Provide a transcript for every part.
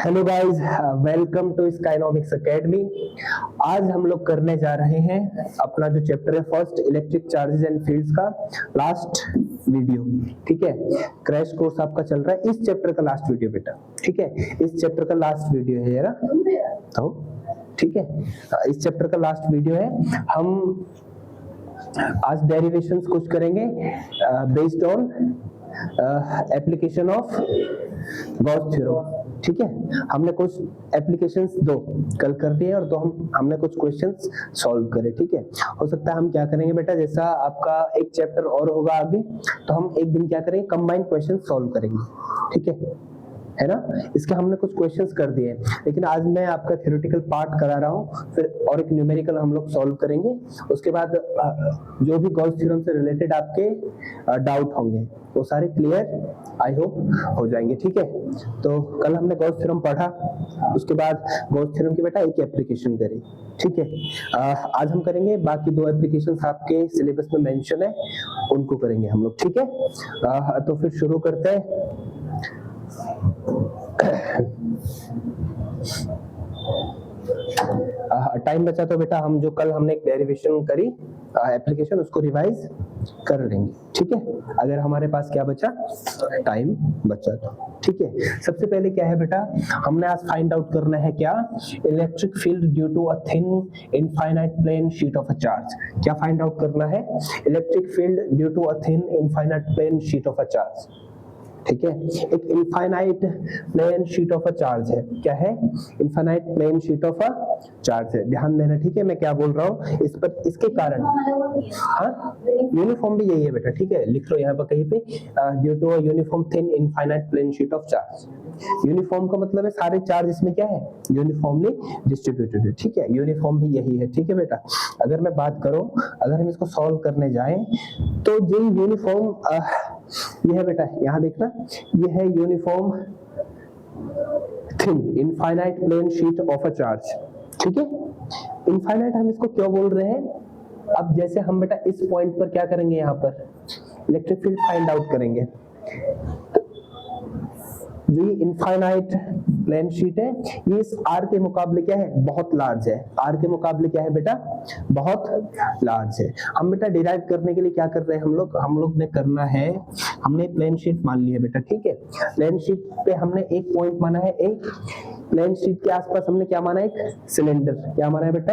Hello guys, welcome to Skynomics academy. आज हम लोग करने जा रहे हैं अपना जो चैप्टर है first electric charges and fields का लास्ट वीडियो। ठीक है, क्रैश कोर्स आपका चल रहा है, इस चैप्टर का लास्ट वीडियो बेटा। ठीक है, इस चैप्टर का लास्ट वीडियो है यार। तो ठीक है, इस चैप्टर का लास्ट वीडियो है। हम आज डेरिवेशंस कुछ करेंगे based on application of Gauss theorem. ठीक है, हमने कुछ एप्लीकेशंस दो कल कर दिए और हमने कुछ क्वेश्चंस सॉल्व करे। ठीक है, हो सकता है हम क्या करेंगे बेटा, जैसा आपका एक चैप्टर और होगा आगे, तो हम एक दिन क्या करेंगे, कंबाइंड क्वेश्चन सॉल्व करेंगे। ठीक है ना। इसके हमने कुछ क्वेश्चंस कर दिए, लेकिन आज मैं आपका थ्योरेटिकल पार्ट करा रहा हूँ, फिर और एक न्यूमेरिकल हम लोग सॉल्व करेंगे। उसके बाद जो भी गॉस थ्योरम से रिलेटेड आपके डाउट होंगे वो सारे क्लियर आई होप हो जाएंगे। ठीक है, तो कल हमने गॉस थ्योरम पढ़ा, उसके बाद गॉस थ्योरम की बेटा एक एप्लीकेशन करी। ठीक है, आज हम करेंगे बाकी दो एप्लीकेशंस आपके सिलेबस में मेंशन है, उनको करेंगे हम लोग। ठीक है, तो फिर शुरू करते हैं। टाइम बचा तो बेटा हम जो कल हमने एक डेरिवेशन करी एप्लीकेशन, उसको रिवाइज कर लेंगे। ठीक है, अगर हमारे पास क्या बचा, टाइम बचा तो। ठीक है, सबसे पहले क्या है बेटा, हमने आज फाइंड आउट करना है क्या, electric field due to a thin infinite plane sheet of a charge. क्या फाइंड आउट करना है, electric field due to a thin infinite plane sheet of a charge. ठीक है, एक infinite plane sheet of a charge है। क्या है, infinite plane sheet of a charge है, ध्यान देना। ठीक है, मैं क्या बोल रहा हूँ इस पर, इसके कारण हाँ यूनिफॉर्म भी यही है बेटा। ठीक है, लिख लो यहाँ पर कहीं पे, due to a uniform thin infinite plane sheet of charge. Uniform का मतलब है सारे चार्ज इसमें क्या है, यूनिफॉर्मली डिस्ट्रीब्यूटेड है। ठीक है, यूनिफॉर्म भी यही है। ठीक है बेटा, अगर मैं बात करूं, अगर हम इसको सॉल्व करने जाएं तो जो यूनिफॉर्म ये है बेटा, यहाँ देखना, ये है uniform thin infinite plane sheet of a charge. ठीक है, इनफाइनाइट हम इसको क्यों बोल रहे हैं, अब जैसे हम बेटा इस पॉइंट पर क्या करेंगे, यहाँ पर इलेक्ट्रिक फील्ड फाइंड आउट करेंगे। जो ये इनफाइनाइट प्लेन शीट है, ये इस आर के मुकाबले क्या है, बहुत लार्ज है। आर के मुकाबले क्या है बेटा, बहुत लार्ज है। हम बेटा डिराइव करने के लिए क्या कर रहे हैं, हम लोग ने करना है, हमने प्लेन शीट मान ली है बेटा। ठीक है, प्लेन शीट पे हमने एक पॉइंट माना है, एक प्लेन शीट के आसपास हमने क्या माना है, एक सिलेंडर। क्या माना है बेटा,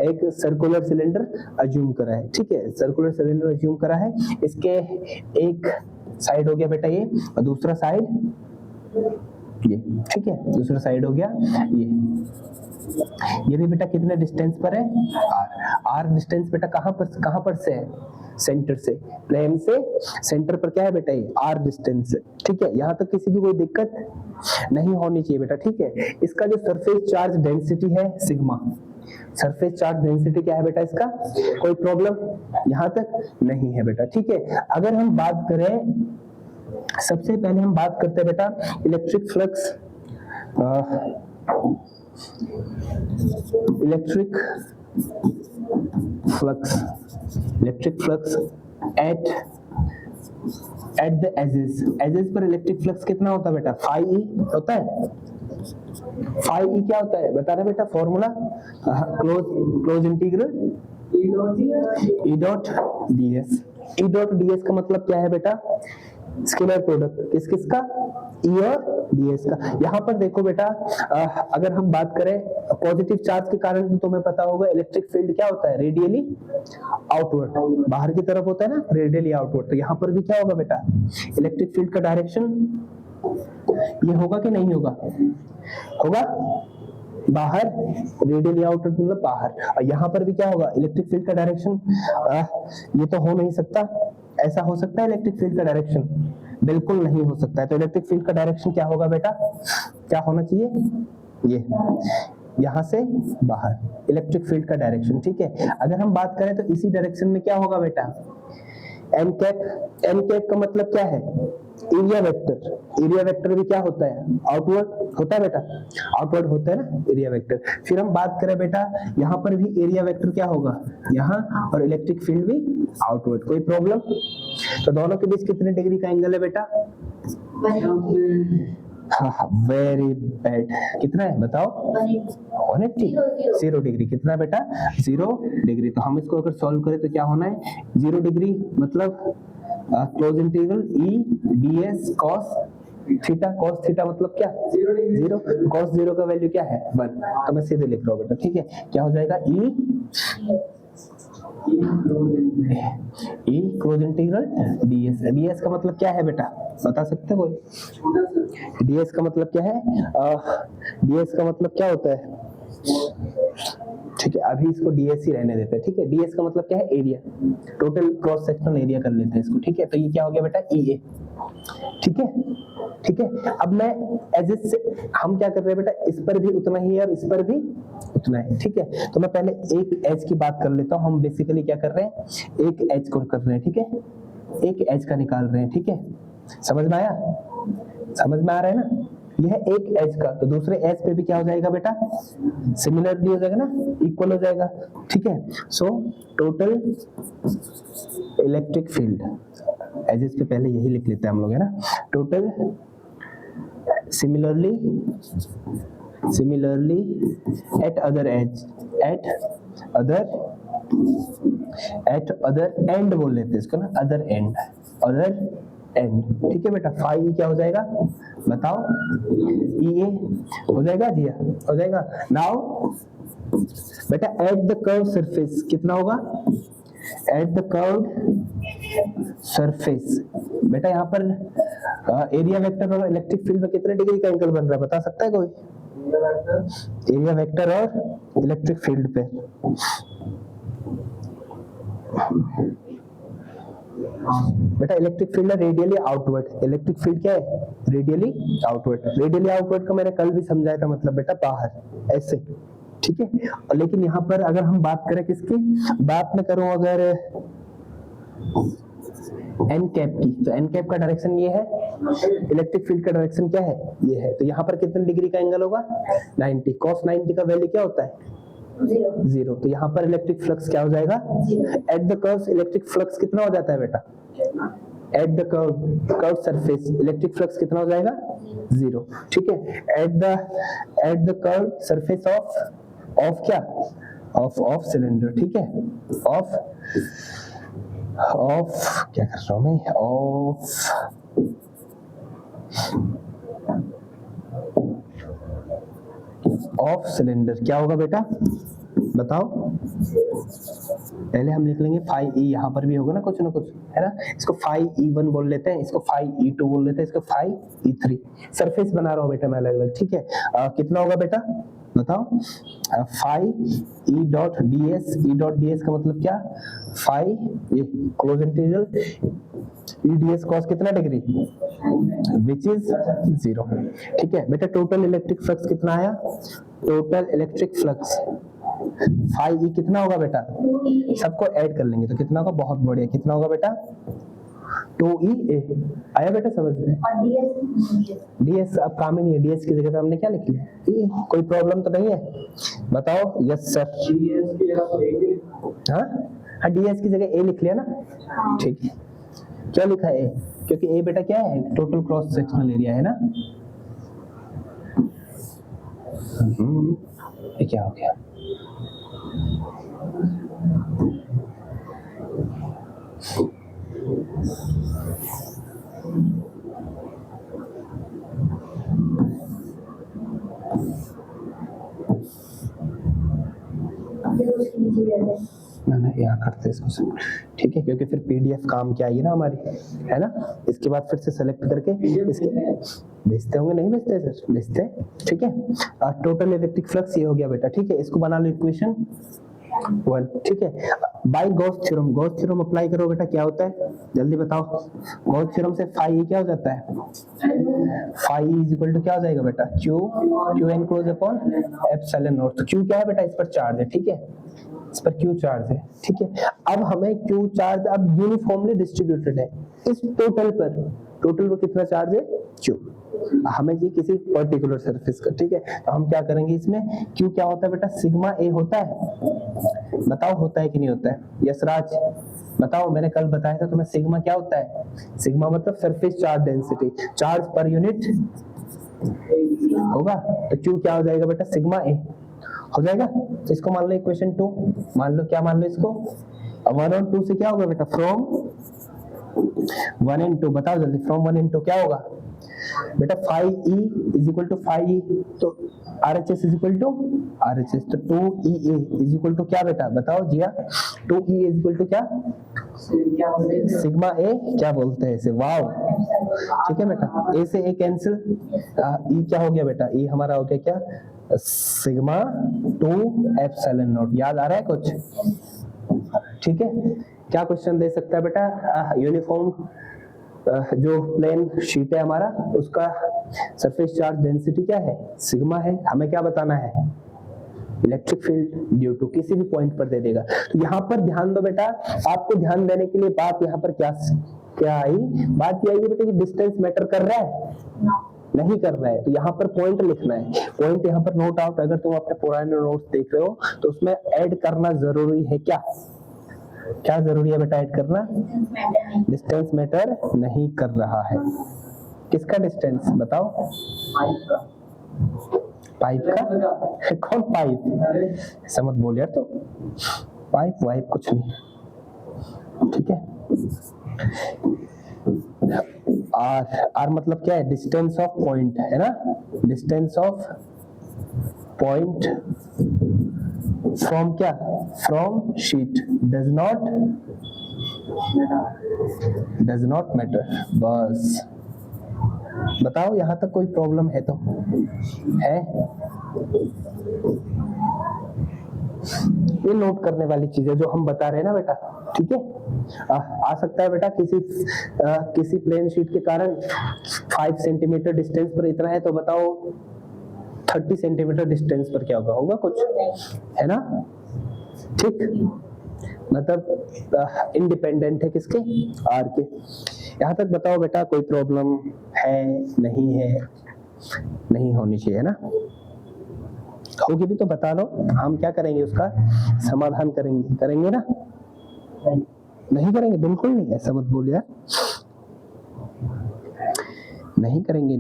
एक सर्कुलर सिलेंडर अज्यूम करा है। ठीक है, सर्कुलर सिलेंडर अज्यूम करा है, इसके एक साइड हो गया बेटा ये, और दूसरा साइड ये। ठीक है, दूसरा साइड हो गया ये भी बेटा कितने डिस्टेंस पर है, आर डिस्टेंस बेटा कहां पर से है, सेंटर से, प्लेन से सेंटर पर क्या है बेटा, ये आर डिस्टेंस है। ठीक है, यहां तक किसी की कोई दिक्कत नहीं होनी चाहिए बेटा। ठीक है, इसका जो सरफेस चार्ज डेंसिटी है सिग्मा, सरफेस चार्ज डेंसिटी क्या है बेटा इसका, कोई प्रॉब्लम यहां तक नहीं है बेटा। ठीक है, अगर हम बात करें, सबसे पहले हम बात करते हैं बेटा electric flux, electric flux at the edges पर इलेक्ट्रिक फ्लक्स कितना होता है बेटा, फाई ई होता है। फाई ई क्या होता है बता रहे बेटा, formula close integral E dot ds। E dot ds का मतलब क्या है बेटा, स्केलर प्रोडक्ट किसका, ई और ds का। यहाँ पर देखो बेटा, अगर हम बात करें पॉजिटिव चार्ज के कारण तो तुम्हें पता होगा इलेक्ट्रिक फील्ड क्या होता है, रेडियली आउटवर्ड, बाहर की तरफ होता है ना, रेडियली आउटवर्ड। तो यहाँ पर भी क्या होगा बेटा, इलेक्ट्रिक फील्ड का डायरेक्शन ये होगा कि नहीं होगा, होगा बाहर, रेडियली आउटवर्ड मतलब बाहर। और यहाँ पर भी क्या होगा, इलेक्ट्रिक फील्ड का डायरेक्शन, ये तो हो नहीं सकता, ऐसा हो सकता है इलेक्ट्रिक फील्ड का डायरेक्शन, बिल्कुल नहीं हो सकता है। तो इलेक्ट्रिक फील्ड का डायरेक्शन क्या होगा बेटा, क्या होना चाहिए, ये यहां से बाहर इलेक्ट्रिक फील्ड का डायरेक्शन। ठीक है, अगर हम बात करें तो इसी डायरेक्शन में क्या होगा बेटा, एन कैप का मतलब क्या है, एरिया वेक्टर। एरिया वेक्टर भी क्या होता है, आउटवर्ड होता है बेटा, आउटवर्ड होता है ना एरिया वेक्टर। फिर हम बात करें बेटा, यहाँ पर भी एरिया वेक्टर क्या होगा, यहाँ, और इलेक्ट्रिक फील्ड भी आउटवर्ड। कोई प्रॉब्लम, तो दोनों के बीच कितने डिग्री का एंगल है बेटा, हाँ हाँ, वेरी बैड। कितना है बताओ? 180। 0 डिग्री। कितना बेटा? 0 डिग्री। तो हम इसको अगर सॉल्व करें तो क्या होना है? 0 डिग्री मतलब close integral E d s cos theta. Cos theta मतलब क्या? 0। कॉस 0 का वैल्यू क्या है? 1। तो मैं सीधे लिख रहा हूँ बेटा, ठीक है। क्या हो जाएगा? ई क्लोज इंटीग्रल डीएस। डीएस का मतलब क्या है बेटा? बता सकते हो कोई? डीएस का मतलब क्या है? डीएस का मतलब क्या होता है? ठीक है, अभी इसको डीएस ही रहने देते हैं, ठीक है। डीएस का मतलब क्या है? Area, total cross sectional area कर लेते हैं इसको, ठीक है। तो ये क्या हो गया बेटा? ईए, ठीक है। ठीक है, अब मैं एज से हम क्या कर रहे हैं बेटा? इस पर भी उतना ही है और इस पर भी उतना है, ठीक है। तो मैं पहले एक एज की बात कर लेता हूं। हम बेसिकली क्या कर रहे हैं? एक एज को कर रहे हैं, ठीक है। एक एज का निकाल रहे हैं, ठीक है। समझ में आया? समझ में आ रहा है ना? यह एक एज का, तो दूसरे एज पे भी क्या हो जाएगा बेटा? सिमिलरली हो जाएगा ना, इक्वल हो जाएगा, ठीक है। So total electric field, edges पे पहले यही लिख लेते हैं हम लोग, है ना। Total similarly at other edge, at other end बोल लेते हैं इसको ना, अदर एंड, ठीक है बेटा। फाई क्या हो जाएगा बताओ? ई ए हो जाएगा जी, हो जाएगा। नाउ बेटा एट द कर्व सरफेस कितना होगा? एट द कर्व सरफेस बेटा यहाँ पर एरिया वेक्टर और इलेक्ट्रिक फील्ड में कितने डिग्री का एंगल बन रहा है? बता सकता है कोई? एरिया वेक्टर और इलेक्ट्रिक फील्ड पे बेटा इलेक्ट्रिक फील्ड है रेडियली आउटवर्ड। इलेक्ट्रिक फील्ड क्या है? Radially outward. रेडियली आउटवर्ड का मैंने कल भी समझाया था, मतलब बेटा बाहर, ऐसे, ठीक है। लेकिन यहाँ पर अगर हम बात करें किसकी बात में करूं, अगर एन कैप की, तो एन कैप का डायरेक्शन ये है, इलेक्ट्रिक फील्ड का डायरेक्शन क्या है? ये है। तो यहाँ पर कितने डिग्री का एंगल होगा? 90। cos 90 का वैल्यू क्या होता है? 0। तो यहाँ पर इलेक्ट्रिक फ्लक्स क्या हो जाएगा? At the curve electric flux कितना हो जाता है बेटा? At the curve surface electric flux कितना हो जाएगा? 0, ठीक है। At the curve surface of क्या? ऑफ सिलेंडर, ठीक है। ऑफ क्या कर रहा हूं मैं? ऑफ सिलेंडर क्या होगा बेटा बताओ? पहले हम लिख लेंगे फाई ई, यहाँ पर भी होगा ना कुछ, है ना। इसको फाई E1 बोल लेते हैं, इसको फाई E2 बोल लेते हैं, इसको फाई E3। सरफेस बना रहा हूँ बेटा मैं अलग अलग, ठीक है। कितना होगा बेटा बताओ? Phi E dot d s का मतलब क्या? फाई ये close integral E d s cos कितना डिग्री? विच इज 0, ठीक है बेटा। टोटल इलेक्ट्रिक फ्लक्स कितना आया? Total electric flux phi E कितना होगा बेटा? सबको ऐड कर लेंगे तो कितना होगा? बहुत बढ़िया। कितना होगा बेटा? 2E आया बेटा समझ में? डीएस अब काम ही नहीं है, डीएस की जगह पे हमने क्या लिख लिया? E। कोई प्रॉब्लम तो नहीं है? बताओ। Yes sir. हाँ डीएस की जगह ए लिख लिया ना, ठीक है। क्या लिखा है? क्योंकि ए बेटा क्या है? टोटल क्रॉस सेक्शनल एरिया है ना। ये क्या हो गया? ना यहाँ करते इसको सब, ठीक है। क्योंकि फिर पीडीएफ काम की आएगी ना हमारी, है ना। इसके बाद फिर से सेलेक्ट करके इसके भेजते होंगे, नहीं भेजते सर? भेजते हैं, ठीक है। टोटल इलेक्ट्रिक फ्लक्स ये हो गया बेटा, ठीक है। इसको बना लो इक्वेशन 1, ठीक है। बाय गॉस थ्योरम अप्लाई करो बेटा। क्या होता है जल्दी बताओ? गॉस थ्योरम से फाई क्या हो जाता है? फाई इज इक्वल टू क्या हो जाएगा बेटा? Q enclose upon epsilon not. तो क्यू क्या है बेटा? इस पर चार्ज है, ठीक है। इस पर क्यू चार्ज है, ठीक है। अब हमें क्यू चार्ज अब यूनिफॉर्मली डिस्ट्रीब्यूटेड है इस टोटल पर। टोटल पर कितना चार्ज है? क्यू। हमें ये किसी पर्टिकुलर सरफेस का, ठीक है। तो हम क्या करेंगे इसमें? क्यू क्या होता है बेटा? सिग्मा ए होता है। बताओ होता है कि नहीं होता है? यस राज बताओ। मैंने कल बताया था तुम्हें सिग्मा क्या होता है? सिग्मा मतलब surface charge density, charge per unit होगा, तो Q क्या हो जाएगा बेटा, सिग्मा ए हो जाएगा। तो इसको मान लो इक्वेशन 2, मान लो क्या, मान लो इसको 1 और 2 से क्या होगा बेटा, फ्रॉम 1 and 2, बताओ जल्दी, फ्रॉम 1 and 2 क्या होगा बेटा, phi e is equal to phi e, तो RHS is equal to RHS, तो 2EA इज इक्वल टू क्या बेटा, बताओ जिया, 2EA इज इक्वल टू क्या, सिग्मा ए क्या बोलते हैं इसे, वाव, ठीक है बेटा, ए से ए कैंसिल, ई क्या हो गया बेटा, ई हमारा हो गया क्या, सिग्मा 2 एप्सिलॉन नॉट, याद आ रहा है कुछ, ठीक है। क्या क्वेश्चन दे सकता है बेटा, यूनिफॉर्म जो प्लेन शीट है हमारा, उसका सरफेस चार्ज डेंसिटी क्या है, सिग्मा है, हमें क्या बताना है, इलेक्ट्रिक फील्ड ड्यू टू, किसी भी पॉइंट पर दे देगा। तो यहाँ पर ध्यान दो बेटा, आपको ध्यान देने के लिए बात यहाँ पर क्या आई, बात ये आई है बेटा कि डिस्टेंस मैटर कर रहा है, नहीं कर रहा है, तो यहाँ पर पॉइंट लिखना है, पॉइंट यहाँ पर नोट आउट, अगर तुम अपने पुराने नोट्स देख रहे हो तो उसमें ऐड करना जरूरी है, क्या जरूरी है बेटा ऐड करना, डिस्टेंस मैटर नहीं कर रहा है, किसका डिस्टेंस बताओ, पाइप का, कौन पाइप, ऐसा मत बोल यार, तो पाइप वाइप कुछ नहीं, ठीक है। आर मतलब क्या है, डिस्टेंस ऑफ पॉइंट है ना, डिस्टेंस ऑफ पॉइंट फ्रॉम क्या, from sheet, does not matter, बस बताओ यहाँ तक कोई प्रॉब्लम है तो है, ये नोट करने वाली चीजें जो हम बता रहे हैं ना बेटा, ठीक है। आ सकता है बेटा किसी प्लेन शीट के कारण 5 सेंटीमीटर डिस्टेंस पर इतना है, तो बताओ 30 सेंटीमीटर डिस्टेंस पर क्या होगा कुछ, है ना, ठीक, मतलब इंडिपेंडेंट है किसके, आर के। यहाँ तक बताओ बेटा कोई प्रॉब्लम है, नहीं होनी चाहिए, है ना, होगी भी तो बता लो, हम क्या करेंगे, उसका समाधान करेंगे ना, नहीं करेंगे, बिल्कुल नहीं, ऐसा मत बोल यार, नहीं करेंगे,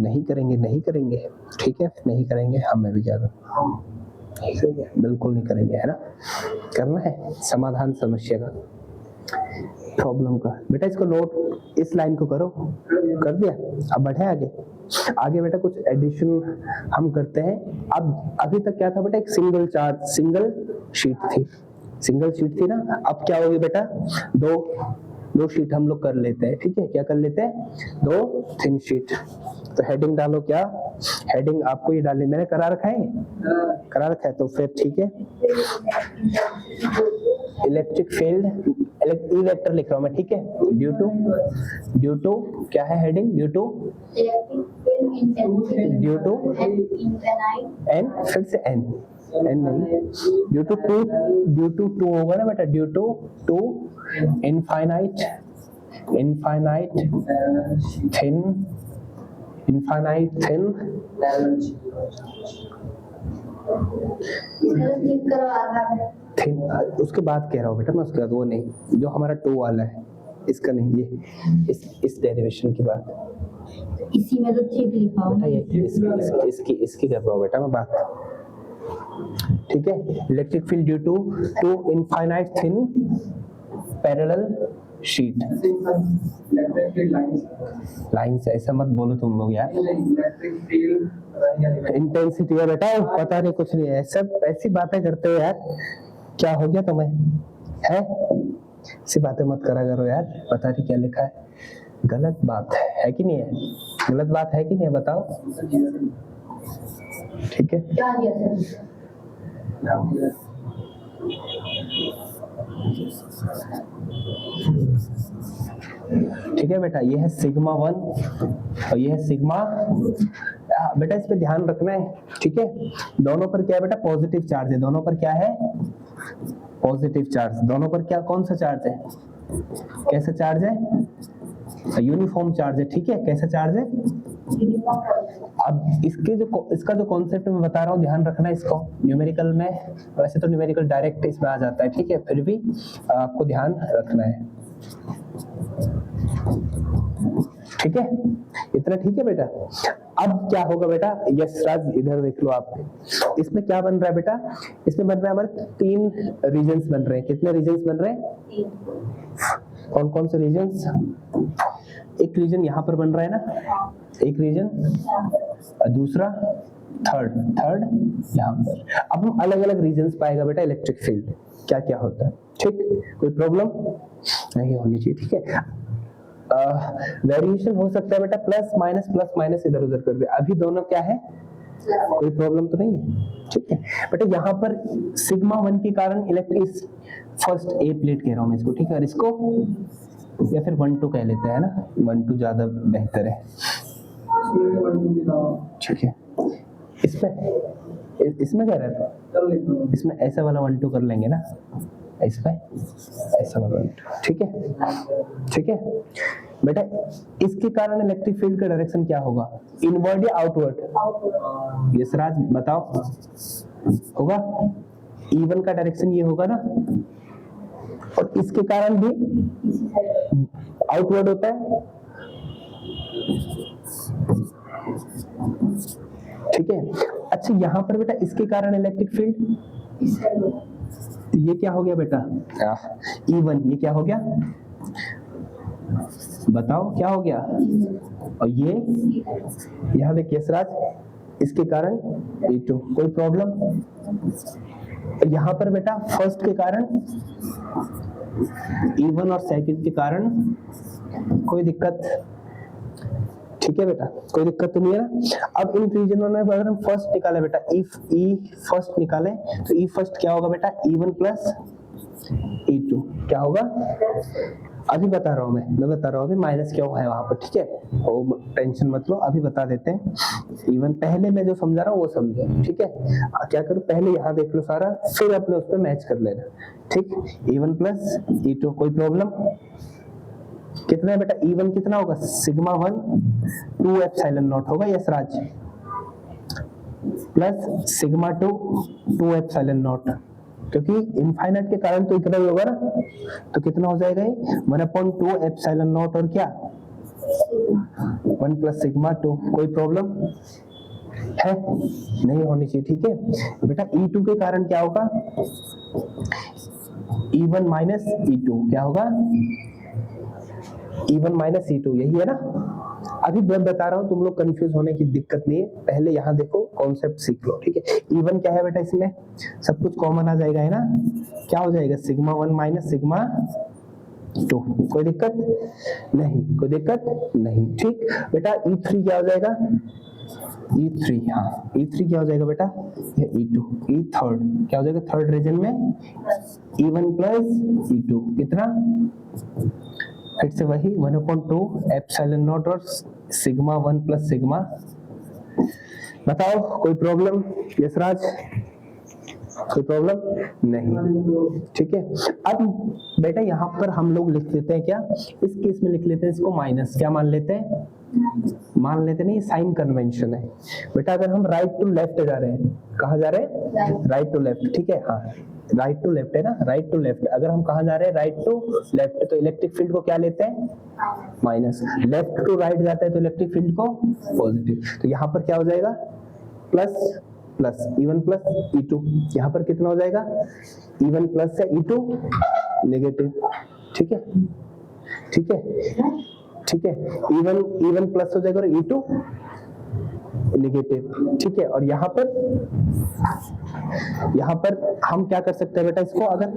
ठीक है, नहीं करेंगे, हमें भी क्या बिल्कुल नहीं करेंगे, है ना, करना है समाधान समस्या का, प्रॉब्लम का। बेटा इसको नोट, इस लाइन को करो, कर दिया, अब बढ़े आगे बेटा कुछ एडिशन हम करते हैं। अब अभी तक क्या था बेटा, एक सिंगल शीट थी ना, अब क्या होगी बेटा, दो शीट हम लोग कर लेते हैं, ठीक है, क्या कर लेते हैं, 2 थिन शीट। तो हेडिंग डालो, क्या हेडिंग आपको ये डालनी, मैंने करा रखा है, तो फिर ठीक है, इलेक्ट्रिक फील्ड, ई वेक्टर लिख रहा हूं मैं, ठीक है, ड्यू टू क्या है हेडिंग, ड्यू टू एन, फिर से एन नहीं, ड्यू टू 2 होगा ना बेटा, due to infinite thin thin, उसके बाद कह रहा हूँ बेटा मैं, उसके बाद वो नहीं, जो हमारा 2 वाला है इसका नहीं, ये इस डेरिवेशन की बात, इसी में तो ठीक लिखा हो बेटा, ये इसकी कर रहा हूँ बेटा मैं बात, ठीक है। Electric field due to infinite thin parallel sheet, lines ऐसा मत बोलो तुम लोग यार, इंटेंसिटी है बेटा, पता नहीं कुछ नहीं है, सब ऐसी बातें करते हो यार, क्या हो गया तुम्हें, है ऐसी बातें मत करा करो यार, पता नहीं क्या लिखा है, गलत बात है कि नहीं है, गलत बात है कि नहीं है, बताओ, ठीक है, क्या दिया ठीक है बेटा, ये है सिग्मा 1 और ये है सिग्मा, बेटा इस पे ध्यान रखना है, ठीक है, दोनों पर क्या है बेटा, पॉजिटिव चार्ज है, दोनों पर क्या है, पॉजिटिव चार्ज, दोनों पर क्या, कौन सा चार्ज है, कैसा चार्ज है, यूनिफॉर्म चार्ज है, ठीक है, कैसा चार्ज है। अब इसका जो कॉन्सेप्ट मैं बता रहा हूँ, ध्यान रखना इसको, न्यूमेरिकल में, वैसे तो न्यूमेरिकल डायरेक्ट इसमें आ जाता है, ठीक है, फिर भी आपको ध्यान रखना है। ठीक है, इतना ठीक है बेटा। अब क्या होगा बेटा, यस राज इधर देख लो आप, इसमें क्या बन रहा है बेटा, इसमें बन रहा है हमारे 3 रीजन्स बन रहे हैं। कितने रीजन्स बन रहे हैं, कौन कौन से रीजन्स, एक रीजन यहाँ पर बन रहा है ना, एक रीजन, और दूसरा थर्ड यहाँ पर। अब हम अलग अलग रीजन्स पाएगा बेटा इलेक्ट्रिक फील्ड, क्या क्या होता है, ठीक, कोई प्रॉब्लम नहीं होनी चाहिए, ठीक है। वेरिएशन हो सकता है बेटा प्लस माइनस इधर उधर कर दे, अभी दोनों क्या है, कोई प्रॉब्लम तो नहीं है, ठीक है बेटा। यहाँ पर सिग्मा 1 के कारण इलेक्ट्रिक फर्स्ट ए प्लेट कह रहा हूँ मैं इसको, ठीक है, और इसको या फिर 1-2 कह लेते हैं ना, 1-2 ज्यादा बेहतर है, ठीक है। इसमें क्या रहता है, इसमें ऐसा वाला 1-2 कर लेंगे ना, इसमें ऐसा वाला 1-2, ठीक है, ठीक है बेटा। इसके कारण इलेक्ट्रिक फील्ड का डायरेक्शन क्या होगा, इनवर्ड या आउटवर्ड, यस राज बताओ, होगा E1 का डायरेक्शन ये होगा ना, और इसके कारण भी आउटवर्ड होता है, ठीक है। अच्छा यहाँ पर बेटा इसके कारण इलेक्ट्रिक फील्ड, ये क्या हो गया बेटा, E1, ये क्या हो गया बताओ, क्या हो गया, और ये यहाँ देखिए सराज, इसके कारण E2, कोई प्रॉब्लम। यहाँ पर बेटा फर्स्ट के कारण E1 और सेकंड के कारण कोई दिक्कत, ठीक है बेटा, कोई दिक्कत तो नहीं है ना। अब इन रीजनों में अगर हम फर्स्ट निकाले बेटा, इफ E फर्स्ट निकाले तो E फर्स्ट क्या होगा बेटा, E1 प्लस E2 क्या होगा, अभी बता रहा हूँ मैं बता रहा हूँ अभी माइनस क्या है वहां पर, ठीक है, वो टेंशन मत लो, अभी बता देते हैं। E1 पहले मैं जो समझा रहा हूँ वो समझो, ठीक है। क्या करो, पहले यहाँ देख लो सारा, फिर अपने उस पर मैच कर लेना, ठीक। E1 प्लस E2, कोई प्रॉब्लम, कितना है बेटा, E1 कितना होगा, सिग्मा 1 2 एप्सिलॉन नॉट होगा, yes Raj, plus sigma 2 2 epsilon not, क्योंकि इनफाइनाइट के कारण तो इतना ही होगा ना, तो कितना हो जाएगा ये 1/2 एप्सिलॉन नॉट और क्या 1 प्लस सिग्मा 2, कोई प्रॉब्लम है नहीं होनी चाहिए, ठीक है बेटा। E2 के कारण क्या होगा, E1 माइनस E2 क्या होगा, E1 माइनस E2, यही है ना। अभी मैं बता रहा हूँ, तुम लोग कंफ्यूज होने की दिक्कत नहीं है, पहले यहाँ देखो कॉन्सेप्ट सीख लो, ठीक है। E1 क्या है बेटा, इसमें सब कुछ कॉमन आ जाएगा, है ना, क्या हो जाएगा, सिग्मा 1 माइनस सिग्मा 2, कोई दिक्कत नहीं, कोई दिक्कत नहीं, ठीक बेटा। E3 क्या हो जाएगा, E3, हाँ E3 क्या हो जाएगा बेटा, ये E2, E थर्ड क्या हो जाएगा, थर्ड रीजन में E1 प्लस E2 कितना, फिर से वही 1/2 एप्सिलॉन नॉट और सिग्मा 1 प्लस सिग्मा, बताओ कोई प्रॉब्लम, यस राज, कोई प्रॉब्लम नहीं, ठीक है। अब बेटा यहाँ पर हम लोग लिख लेते हैं क्या, इस केस में लिख लेते हैं इसको माइनस, क्या मान लेते हैं, मान लेते नहीं, साइन कन्वेंशन है बेटा। अगर हम राइट टू लेफ्ट जा रहे हैं, कहाँ जा रहे हैं, राइट टू लेफ्ट, ठीक है, हाँ राइट टू लेफ्ट है ना, राइट टू लेफ्ट, अगर हम कहाँ जा रहे हैं, राइट टू लेफ्ट, तो इलेक्ट्रिक फील्ड को क्या लेते हैं, माइनस, लेफ्ट टू राइट जाता है तो इलेक्ट्रिक फील्ड को पॉजिटिव, तो यहाँ पर क्या हो जाएगा, plus plus E1 plus E2, यहाँ पर कितना हो जाएगा, E1 प्लस से E2 नेगेटिव, ठीक है, ठीक है, ठीक है, E1 प्लस हो जाएगा और E2 नेगेटिव, ठीक है। और यहाँ पर हम क्या कर सकते हैं बेटा, इसको अगर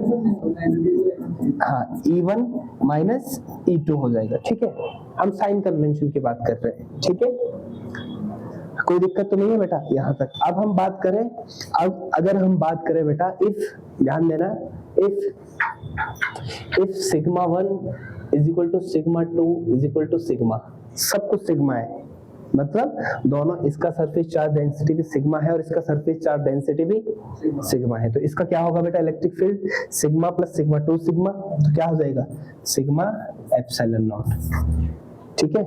हाँ E1 माइनस E2 हो जाएगा, ठीक है, हम साइन कन्वेंशन की बात कर रहे हैं, ठीक है, कोई दिक्कत तो नहीं है बेटा यहाँ तक। अब हम बात करें, अब अगर हम बात करें बेटा, इफ ध्यान देना, if sigma 1 is equal to sigma 2 is equal to sigma, सब कुछ सिग्मा है, मतलब दोनों, इसका सरफेस चार्ज डेंसिटी भी सिग्मा है और इसका सरफेस चार्ज डेंसिटी भी सिग्मा है, तो इसका क्या होगा बेटा, electric field sigma plus sigma 2 sigma, तो क्या हो जाएगा, सिग्मा एप्सिलॉन नॉट, ठीक है।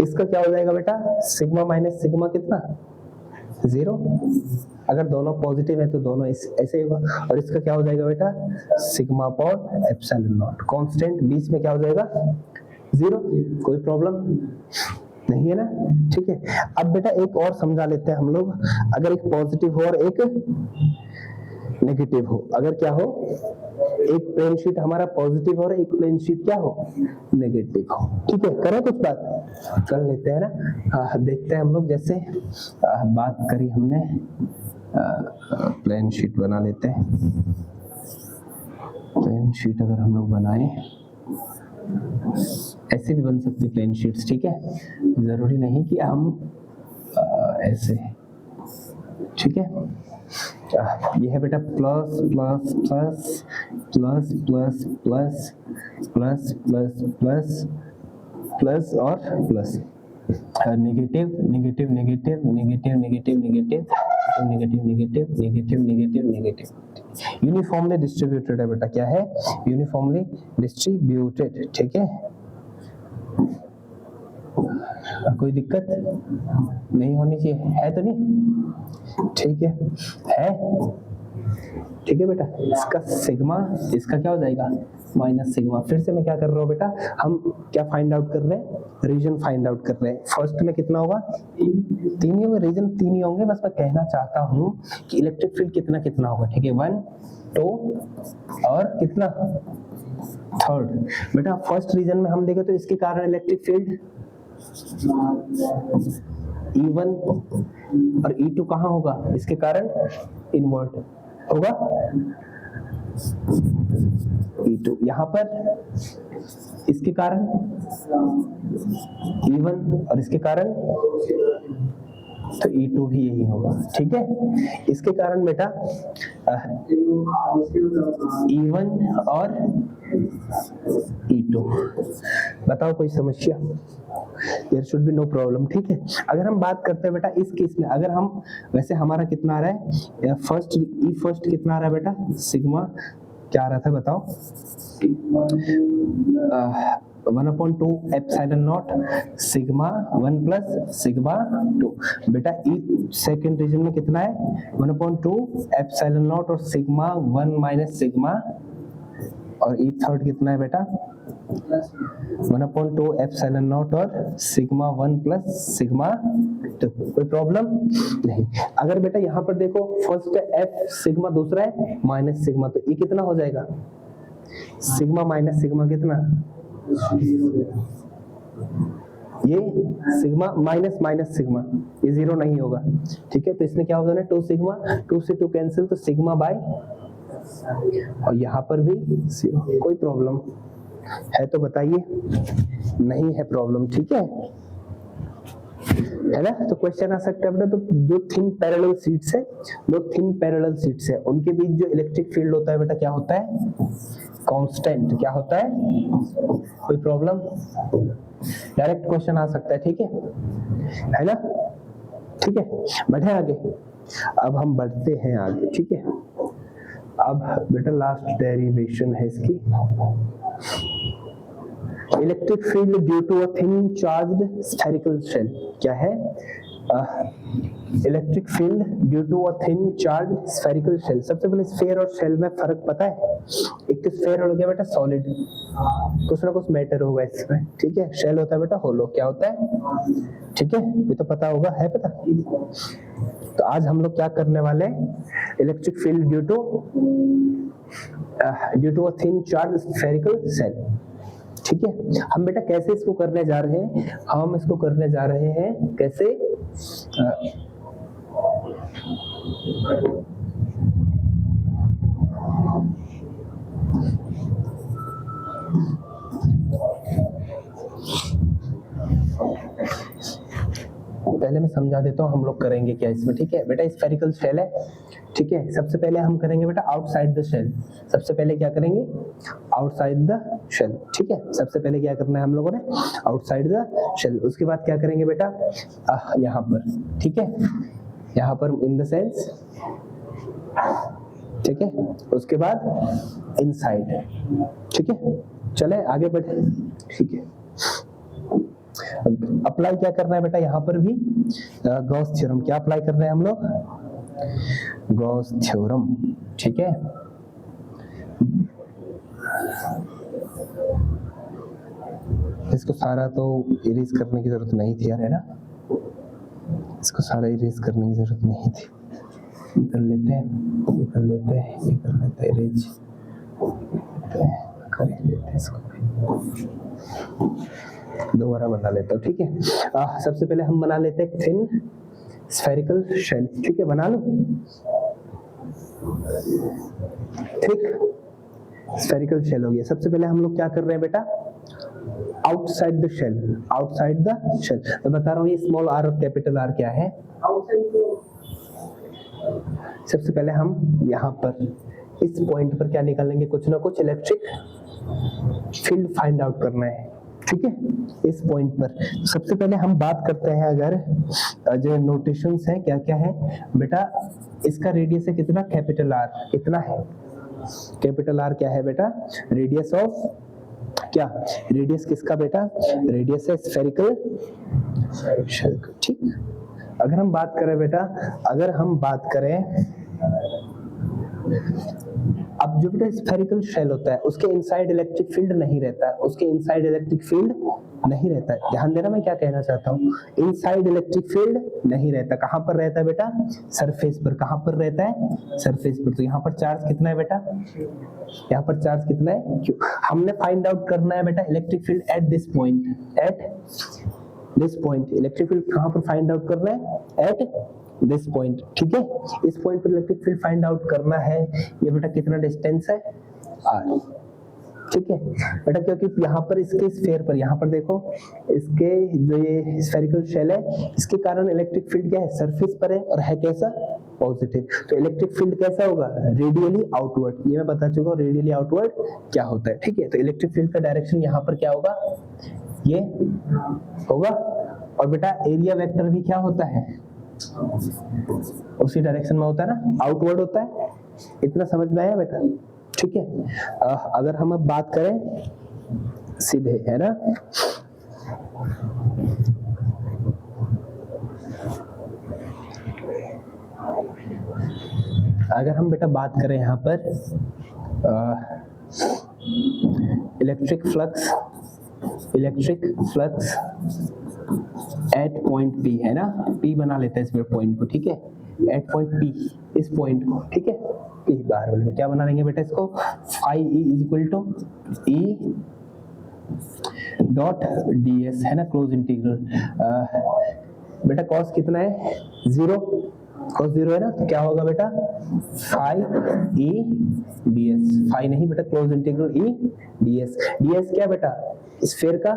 इसका क्या हो जाएगा बेटा, सिग्मा माइनस सिग्मा कितना, 0, अगर दोनों पॉजिटिव है तो दोनों ऐसे ही होगा, और इसका क्या हो जाएगा बेटा, sigma upon epsilon not, constant बीच में क्या हो जाएगा 0, कोई प्रॉब्लम नहीं है ना, ठीक है। अब बेटा एक और समझा लेते हैं हम लोग, अगर एक पॉजिटिव हो और एक नेगेटिव हो, अगर क्या हो, एक प्लेन शीट हमारा पॉजिटिव हो और एक प्लेन शीट क्या हो, नेगेटिव हो, ठीक है। करें कुछ बात कर लेते हैं ना, देखते हैं हम लोग, जैसे बात करी हमने, प्लेन शीट बना लेते हैं। प्लेन शीट अगर हम लोग बनाए, ऐसे भी बन सकती प्लेन शीट्स, ठीक है, जरूरी नहीं कि हम ऐसे, ठीक है। ये है बेटा plus plus plus plus plus plus plus plus plus plus और plus, negative negative negative negative negative negative negative negative negative negative negative, uniformly distributed है बेटा, क्या है, यूनिफॉर्मली डिस्ट्रीब्यूटेड, ठीक है। कोई दिक्कत नहीं होनी चाहिए, है तो नहीं, ठीक है, ठीक है बेटा। इसका सिग्मा, इसका क्या हो जाएगा, माइनस सिग्मा। फिर से मैं क्या कर रहा हूँ बेटा, हम क्या फाइंड आउट कर रहे हैं, रीजन फाइंड आउट कर रहे हैं। फर्स्ट में कितना होगा, 3 ही होंगे, रीजन 3 ही होंगे। बस मैं कहना चाहता हूँ कि इलेक्ट्रिक फील्ड कितना कितना होगा, ठीक है, 1 2 और कितना, थर्ड। बेटा फर्स्ट रीजन में हम देखें तो इसके कारण इलेक्ट्रिक फील्ड E1 और E2 कहाँ होगा, इसके कारण इन्वर्ट होगा, E2 यहाँ पर, इसके कारण E1 और इसके कारण तो E2 भी यही होगा, ठीक है। इसके कारण बेटा E1 और E2, बताओ कोई समस्या, there should be no problem, ठीक है। अगर हम बात करते हैं बेटा इस केस में, अगर हम, वैसे हमारा कितना आ रहा है, फर्स्ट ई फर्स्ट कितना आ रहा है बेटा, सिग्मा क्या आ रहा था बताओ, 1/2 epsilon not sigma 1 plus sigma 2। बेटा ई सेकंड रीजन में कितना है, 1/2 एप्सिलॉन नॉट और सिग्मा 1 माइनस सिग्मा, और ई थर्ड कितना है बेटा, 1/2 एप्सिलॉन नॉट और सिग्मा 1 प्लस सिग्मा 2। कोई प्रॉब्लम नहीं। अगर बेटा यहाँ पर देखो, फर्स्ट है एफ सिग्मा, दूसरा है माइनस सिग्मा, तो ये कितना हो जाएगा, सिग्मा माइनस सिग्मा कितना, ये सिग्मा माइनस माइनस सिग्मा, ये 0 नहीं होगा, ठीक है। तो इसमें क्या होगा ना, 2 सिग्मा, 2 से 2 कैंसिल, तो सिग्मा बाय, और यहाँ पर भी 0। कोई प्रॉब्लम है तो बताइए, नहीं है प्रॉब्लम, ठीक है ना। तो क्वेश्चन आ सकता है बेटा, तो जो थिन पैरेलल शीट्स है, दो थिन पैरेलल शीट्स है, उनके बीच जो इलेक्ट्रिक फील्ड होता है बेटा क्या होता है, कांस्टेंट, क्या होता है, कोई प्रॉब्लम, डायरेक्ट क्वेश्चन आ सकता है, ठीक है ना, ठीक है। बढ़े आगे, अब हम बढ़ते हैं आगे, ठीक है। अब बेटा लास्ट डेरिवेशन है इसकी, electric field due to a thin charged spherical shell, क्या है, electric field due to a thin charged spherical shell. सबसे पहले स्फेयर और शेल में फर्क पता है, एक तो स्फेयर हो गया बेटा सॉलिड, कुछ ना कुछ मैटर होगा इसमें, ठीक है। शेल होता है बेटा होलो, क्या होता है, ठीक है, ये तो पता होगा, है पता। तो आज हम लोग क्या करने वाले हैं, electric field due to a thin charged spherical shell, ठीक है। हम बेटा कैसे इसको करने जा रहे हैं, हम इसको करने जा रहे हैं कैसे, पहले मैं समझा देता हूँ हम लोग करेंगे क्या इसमें, ठीक है। बेटा स्फेरिकल शेल है, ठीक है। सबसे पहले हम करेंगे बेटा आउटसाइड द शेल, सबसे पहले क्या करेंगे, आउटसाइड द शेल, ठीक है। सबसे पहले क्या करना है हम लोगों ने, आउटसाइड द शेल। उसके बाद क्या करेंगे बेटा, यहाँ पर, ठीक है, यहाँ पर इन द सेंस, ठीक है। उसके बाद इनसाइड, ठीक है। चले आगे बढ़े, ठीक है। अप्लाई क्या करना है बेटा, यहाँ पर भी गॉस थ्योरम, क्या अप्लाई कर रहे हैं हम लोग, गॉस थ्योरम, ठीक है। इसको सारा तो इरेज करने की जरूरत नहीं थी यार, है ना, इसको सारा इरेज करने की जरूरत नहीं थी। कर लेते हैं, ये कर लेते हैं, ये कर लेते हैं इरेज, कर लेते हैं इसको, दोबारा बना लेता हूँ, ठीक है। सबसे पहले हम बना लेते हैं थिन स्फेरिकल शेल, ठीक है, बना लो थिक स्फेरिकल शेल हो गया। सबसे पहले हम लोग क्या कर रहे हैं बेटा, outside the shell, outside the shell. तो बता रहा हूँ ये स्मॉल आर और कैपिटल आर क्या है। सबसे पहले हम यहाँ पर इस पॉइंट पर क्या निकालेंगे, कुछ ना कुछ इलेक्ट्रिक फील्ड फाइंड आउट करना है, ठीक है, इस पॉइंट पर। सबसे पहले हम बात करते हैं, अगर जो नोटेशंस है क्या क्या है बेटा, इसका रेडियस है कितना, कैपिटल आर कितना है, कैपिटल आर क्या है बेटा, रेडियस ऑफ क्या, रेडियस किसका बेटा, रेडियस है स्फेरिकल शेल, ठीक। अगर हम बात करें बेटा, अगर हम बात करें, अब जो बेटा स्फेरिकल शेल होता है उसके इनसाइड इलेक्ट्रिक फील्ड नहीं रहता है, उसके इनसाइड इलेक्ट्रिक फील्ड नहीं रहता है। ध्यान देना मैं क्या कहना चाहता हूँ, इनसाइड इलेक्ट्रिक फील्ड नहीं रहता। कहां पर रहता है बेटा, सरफेस पर। कहां पर रहता है, सरफेस पर। तो यहाँ पर चार्ज कितना है बेटा, यहाँ पर चार्ज कितना है, क्यों। हमने फाइंड आउट करना है बेटा electric field at this point, at this point. Electric field कहां पर फाइंड आउट करना है, एट दिस पॉइंट, ठीक है। इस पॉइंट पर इलेक्ट्रिक फील्ड फाइंड आउट करना है। ये बेटा कितना डिस्टेंस है, r, ठीक है बेटा, क्योंकि यहाँ पर इसके स्फीयर पर, यहाँ पर देखो इसके जो ये स्फेरिकल शेल है, इसके कारण इलेक्ट्रिक फील्ड क्या है, सरफेस पर है और है कैसा, पॉजिटिव। तो इलेक्ट्रिक फील्ड कैसा होगा, रेडियली आउटवर्ड। ये मैं बता चुका हूँ रेडियली आउटवर्ड क्या होता है, ठीक है। तो इलेक्ट्रिक फील्ड का डायरेक्शन यहाँ पर क्या होगा, ये होगा। और बेटा एरिया वेक्टर भी क्या होता है, उसी डायरेक्शन में होता है ना, आउटवर्ड होता है। इतना समझ में आया बेटा, ठीक है। अगर हम अब बात करें सीधे, है ना, अगर हम बेटा बात करें यहाँ पर electric flux at point P, है ना, P बना लेते हैं इस पॉइंट को, ठीक है, एट पॉइंट P, इस पॉइंट को, ठीक है। P बाहर बोलेंगे, क्या बना लेंगे बेटा इसको, phi E is equal to E dot ds, है ना, क्लोज इंटीग्रल। बेटा कॉस कितना है, 0, cos 0 है ना, तो क्या होगा बेटा, फाई E ds, फाई नहीं बेटा, close integral E ds। ds क्या बेटा, स्फीयर का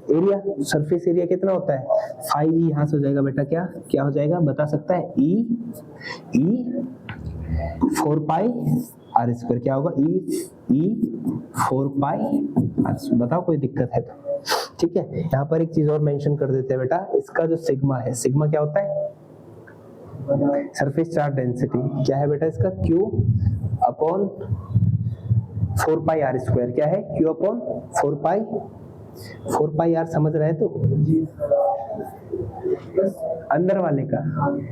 एरिया, सरफेस एरिया कितना होता है, फाई E यहाँ से हो जाएगा बेटा, क्या क्या हो जाएगा, बता सकता है, E 4 पाई r स्क्वायर, क्या होगा, E 4 पाई r। बताओ कोई दिक्कत है तो, ठीक है। यहाँ पर एक चीज और मेंशन कर देते हैं बेटा, इसका जो सिग्मा है, सिग्मा क्या होता है, सरफेस चार्ज डेंसिटी, क्या है बेटा इसका, Q upon 4 pi r square, क्या है, Q अपॉन 4 पाई r, समझ रहे हैं तो, अंदर वाले का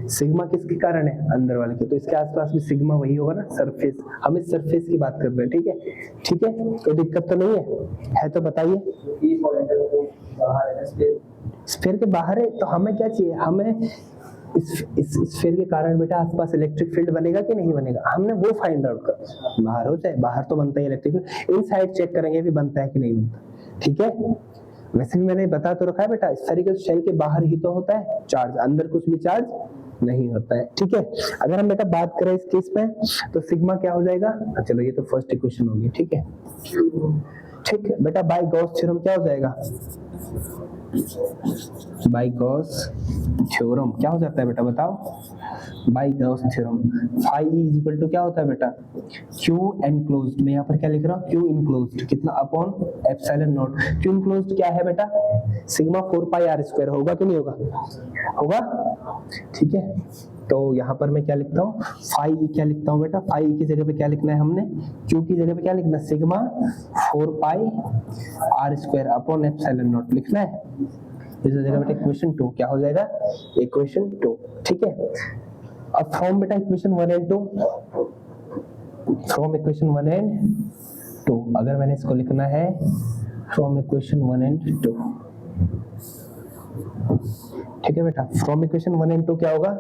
सिग्मा किसके कारण है, अंदर वाले के, तो इसके आसपास भी सिग्मा वही होगा ना, सरफेस। हम इस सरफेस की बात कर रहे हैं, ठीक है, ठीक है, कोई दिक्कत तो नहीं है तो बताइए। स्फीयर के बाहर है तो हमें क्या चाहिए, हमें इस स्फीयर के कारण बेटा आसपास इलेक्ट्रिक फील्ड बनेगा कि नहीं बनेगा, हमने वो फाइंड आउट कर। बाहर हो चाहे बाहर तो बनता है इलेक्ट्रिक फील्ड, इनसाइड चेक करेंगे भी बनता है कि नहीं बनता, ठीक है। वैसे भी मैंने बता तो रखा है बेटा, स्फेरिकल शेल के बाहर ही तो होता है चार्ज, अंदर कुछ भी चार्ज नहीं होता है, ठीक है। अगर हम बेटा बात करें इस केस में, तो सिग्मा क्या हो जाएगा, चलो ये तो फर्स्ट इक्वेशन होगी, ठीक है, ठीक है बेटा। बाय गॉस थ्योरम क्या हो जाएगा, बाय गॉस थ्योरम क्या हो जाता है बेटा, बताओ, by Gauss theorem phi E is equal to क्या होता है बेटा, Q एनक्लोज्ड, मैं यहाँ पर क्या लिख रहा हूँ, Q इनक्लोज्ड कितना upon epsilon not. Q enclosed क्या है बेटा, सिग्मा 4 पाई r स्क्वायर, होगा कि नहीं होगा, होगा, ठीक है। तो यहाँ पर मैं क्या लिखता हूँ, फाई E क्या लिखता हूँ बेटा, फाई E की जगह पे क्या लिखना है हमने, Q की जगह पे क्या लिखना है, sigma 4 pi r square upon epsilon not लिखना है। इस जगह बेटा इक्वेशन 2 क्या हो जाएगा, इक्वेशन 2, ठीक है। अब फ्रॉम बेटा equation 1 and 2, from equation 1 and 2 अगर मैंने इसको लिखना है, फ्रॉम इक्वेशन 1 एंड 2। ठीक है बेटा, फ्रॉम इक्वेशन 1 एंड 2 क्या होगा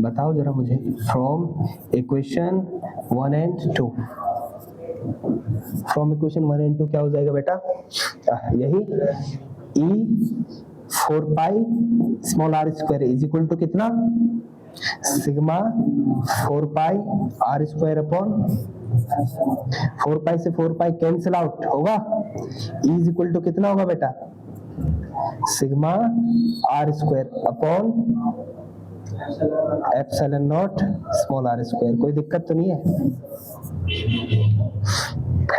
बताओ जरा मुझे। From equation 1 and 2, from equation 1 and 2 क्या हो जाएगा बेटा, यही e 4 pi small r square is equal to कितना, sigma 4 pi r square upon 4 pi से 4 पाई कैंसिल आउट होगा, e इज इक्वल टू कितना होगा बेटा, sigma r square upon epsilon not small r square. कोई दिक्कत तो नहीं है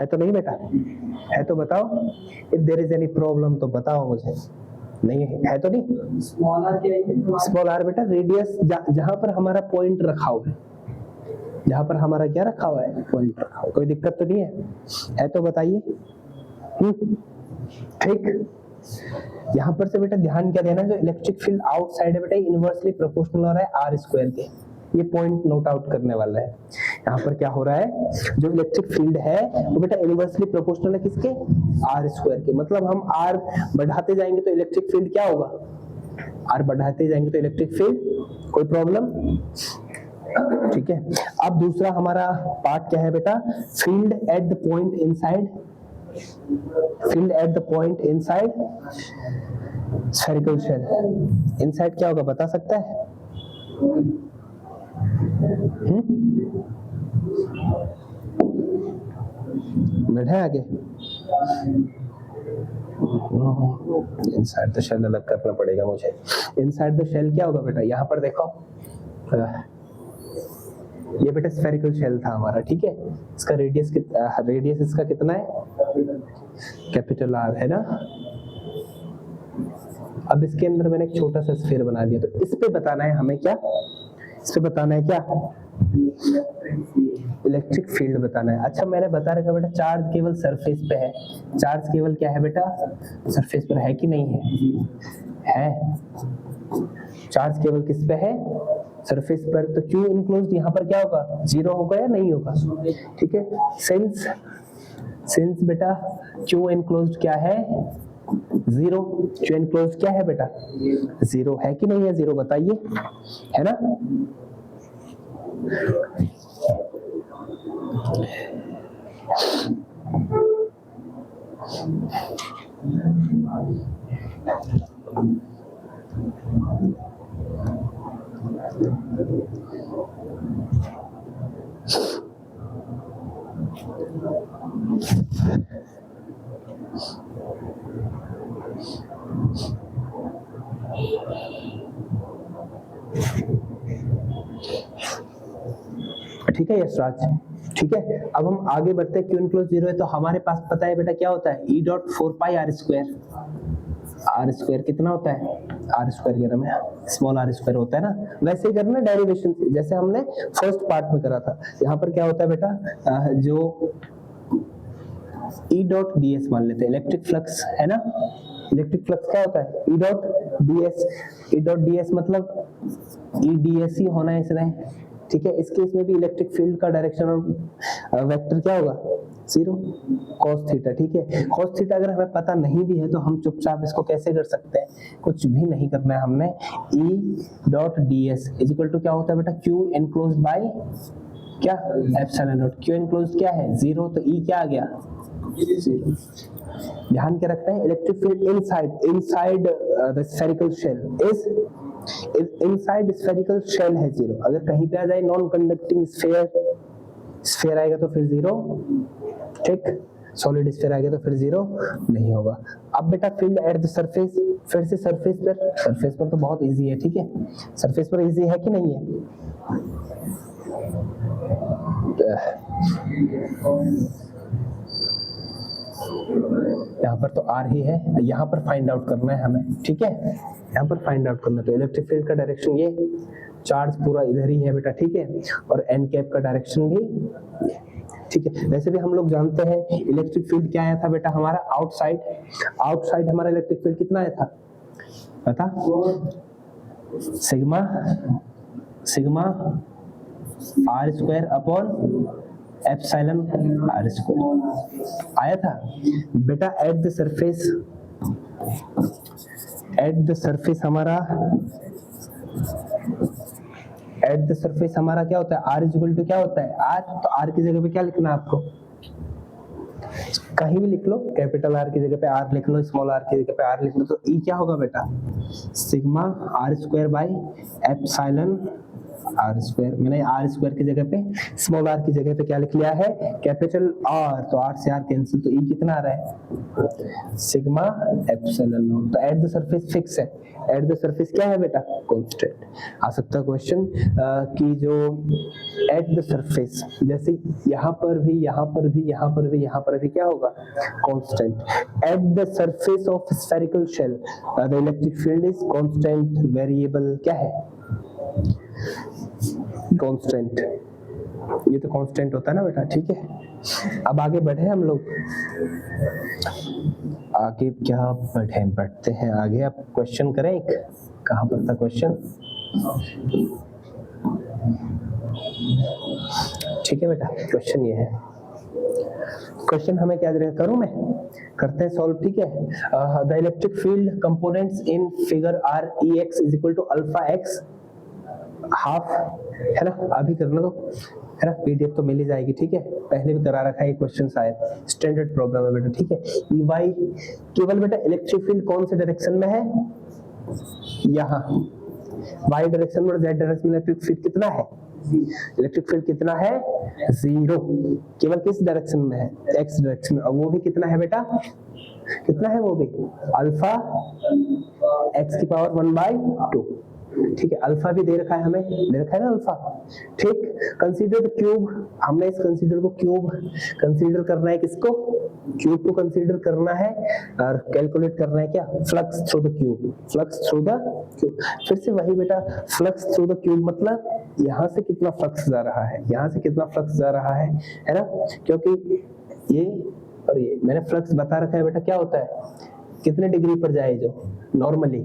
तो नहीं बेटा, है तो बताओ, if there is any problem तो बताओ मुझे, नहीं है तो नहीं। स्मॉल आर क्या है? स्मॉल आर बेटा रेडियस जहां पर हमारा पॉइंट रखा हुआ है, जहां पर हमारा क्या रखा हुआ है, पॉइंट रखा हुआ, कोई दिक्कत तो नहीं है तो बताइए। ठीक, यहां पर से बेटा ध्यान क्या देना, जो इलेक्ट्रिक फील्ड आउटसाइड है बेटा इनवर्सली प्रोपोर्शनल हो रहा है आर स्क्वायर के, ये पॉइंट नोट आउट करने वाला है। यहाँ पर क्या हो रहा है, जो इलेक्ट्रिक फील्ड है वो बेटा इनवर्सली प्रोपोर्शनल है किसके, आर स्क्वायर के। मतलब हम आर बढ़ाते जाएंगे तो इलेक्ट्रिक फील्ड क्या होगा, आर बढ़ाते जाएंगे तो इलेक्ट्रिक फील्ड, कोई प्रॉब्लम। ठीक है, अब दूसरा हमारा पार्ट क्या है बेटा, field at the point inside, field at the point inside spherical shell. Inside क्या होगा बता सकता है? बैठे आगे, इनसाइड द शेल अलग करना पड़ेगा मुझे। इनसाइड द शेल क्या होगा बेटा, यहाँ पर देखो, ये बेटा स्फेरिकल शेल था हमारा, ठीक है। इसका रेडियस रेडियस इसका कितना है, कैपिटल आर है ना। अब इसके अंदर मैंने एक छोटा सा स्फीयर बना दिया, तो इस पे बताना है हमें क्या, इस पे बताना है क्या, इलेक्ट्रिक फील्ड बताना है। अच्छा मैंने बता रखा बेटा चार्ज केवल सरफेस पे है, चार्ज केवल क्या है बेटा, सरफेस पर है कि नहीं है, चार्ज केवल किस पे है, सरफेस पर। तो क्यू इनक्लोज्ड यहाँ पर क्या होगा, जीरो होगा या नहीं होगा, ठीक है। सिंस बेटा क्यू इनक्लोज्ड क्या है, जीरो, क्यू इनक्लोज्ड क्या है बेटा, जीरो है कि नहीं है, जीरो बताइए, है ना। ठीक है यशराज, ठीक है। अब हम आगे बढ़ते हैं, क्यू इनक्लोज जीरो है तो हमारे पास पता है बेटा क्या होता है, E dot 4 pi R square. R square कितना होता है, आर स्क्वायर के में स्मॉल आर स्क्वायर होता है ना, वैसे ही करना डेरिवेशन जैसे हमने फर्स्ट पार्ट में करा था। यहाँ पर क्या होता है बेटा, जो ई डॉट डी एस मान लेते हैं, इलेक्ट्रिक फ्लक्स है ना, इलेक्ट्रिक फ्लक्स क्या होता है, ई डॉट डी एस। ई डॉट डी एस मतलब ई डी एस ही होना है इसमें, ठीक है। इस केस में भी इलेक्ट्रिक फील्ड का डायरेक्शन और वेक्टर क्या होगा, जीरो cos थीटा, ठीक है। cos थीटा अगर हमें पता नहीं भी है तो हम चुपचाप इसको कैसे कर सकते हैं, कुछ भी नहीं करना है हमने, E dot d s is equal to क्या होता है बेटा, Q इनक्लोज्ड बाय क्या, एप्सिलॉन नॉट। Q इनक्लोज्ड क्या है, जीरो, तो E क्या आ गया, जीरो। ध्यान के रखना है, electric field inside the spherical shell is, inside spherical shell है जीरो। अगर कहीं पे आ जाए नॉन कंडक्टिंग स्फीयर आएगा तो फिर जीरो, ठीक। सॉलिड स्फीयर आएगा तो फिर जीरो नहीं होगा। अब बेटा फील्ड एट द सरफेस, फिर से सरफेस पर तो बहुत इजी है, ठीक है। सरफेस पर इजी है कि नहीं है, यहाँ पर तो आर ही है, यहाँ पर फाइंड आउट करना है हमें, ठीक है। यहाँ पर फाइंड आउट करना है, तो इलेक्ट्रिक फील्ड का डायरेक्शन ये, चार्ज पूरा इधर ही है बेटा, ठीक है। और एन कैप का डायरेक्शन भी, ठीक है। वैसे भी हम लोग जानते हैं इलेक्ट्रिक फील्ड क्या आया था बेटा हमारा, आउटसाइड हमारा इलेक्ट्रिक फील्ड कितना आया था पता, sigma R square upon epsilon R square आया था बेटा। एट द सरफेस हमारा क्या होता है, आर इज इक्वल टू क्या होता है, आर। तो आर की जगह पे क्या लिखना है आपको, कहीं भी लिख लो, कैपिटल आर की जगह पे आर लिख लो, स्मॉल आर की जगह पे आर लिख लो। तो ई क्या होगा बेटा, sigma R square by epsilon R square. मैंने आर स्क्वायर की जगह पे स्मॉल आर की जगह पे क्या लिख लिया है, कैपिटल आर। तो आर से आर कैंसिल, तो ई कितना आ रहा है, सिग्मा एप्सिलॉन नॉट। तो एट द सरफेस फिक्स है, एट द सरफेस क्या है बेटा, कांस्टेंट। आ सकता है क्वेश्चन कि जो एट द सरफेस, जैसे यहाँ पर भी क्या होगा, constant. At the surface of spherical shell the electric field is constant variable, क्या है, कांस्टेंट। ये तो कांस्टेंट होता है ना बेटा, ठीक है। अब आगे बढ़े हम लोग, आगे क्या बढ़ते हैं आगे। आप क्वेश्चन करें एक, कहां पर था क्वेश्चन, ठीक है बेटा। क्वेश्चन ये है, क्वेश्चन हमें क्या दे रहे हैं, करूं मैं, करते हैं सॉल्व, ठीक है। The electric field components in figure are E x is equal to alpha x half, है ना। अभी करना दो, है ना, पीडीएफ तो मिल ही जाएगी, ठीक है। पहले भी करा रखा है ये क्वेश्चन, शायद स्टैंडर्ड प्रॉब्लम है बेटा, ठीक है। ई वाई केवल बेटा इलेक्ट्रिक फील्ड कौन से डायरेक्शन में है, यहाँ वाई डायरेक्शन में, और जेड डायरेक्शन में इलेक्ट्रिक फील्ड कितना है, इलेक्ट्रिक फील्ड कितना है, 0। केवल किस डायरेक्शन में है, एक्स डायरेक्शन में। और वो भी कितना है बेटा, कितना है वो भी, अल्फा एक्स की पावर 1/2, ठीक है। अल्फा भी दे रखा है हमें, दे रखा है ना अल्फा, ठीक। कंसीडर द क्यूब, हमने इस कंसीडर को क्यूब कंसीडर करना है, किसको, क्यूब को कंसीडर करना है, और कैलकुलेट करना है क्या, flux through the cube, flux through the cube. फिर से वही बेटा, फ्लक्स थ्रू द क्यूब मतलब यहाँ से कितना फ्लक्स जा रहा है, यहाँ से कितना फ्लक्स जा रहा है ना। क्योंकि ये और ये मैंने फ्लक्स बता रखा है बेटा, क्या होता है, कितने डिग्री पर जाए जो नॉर्मली,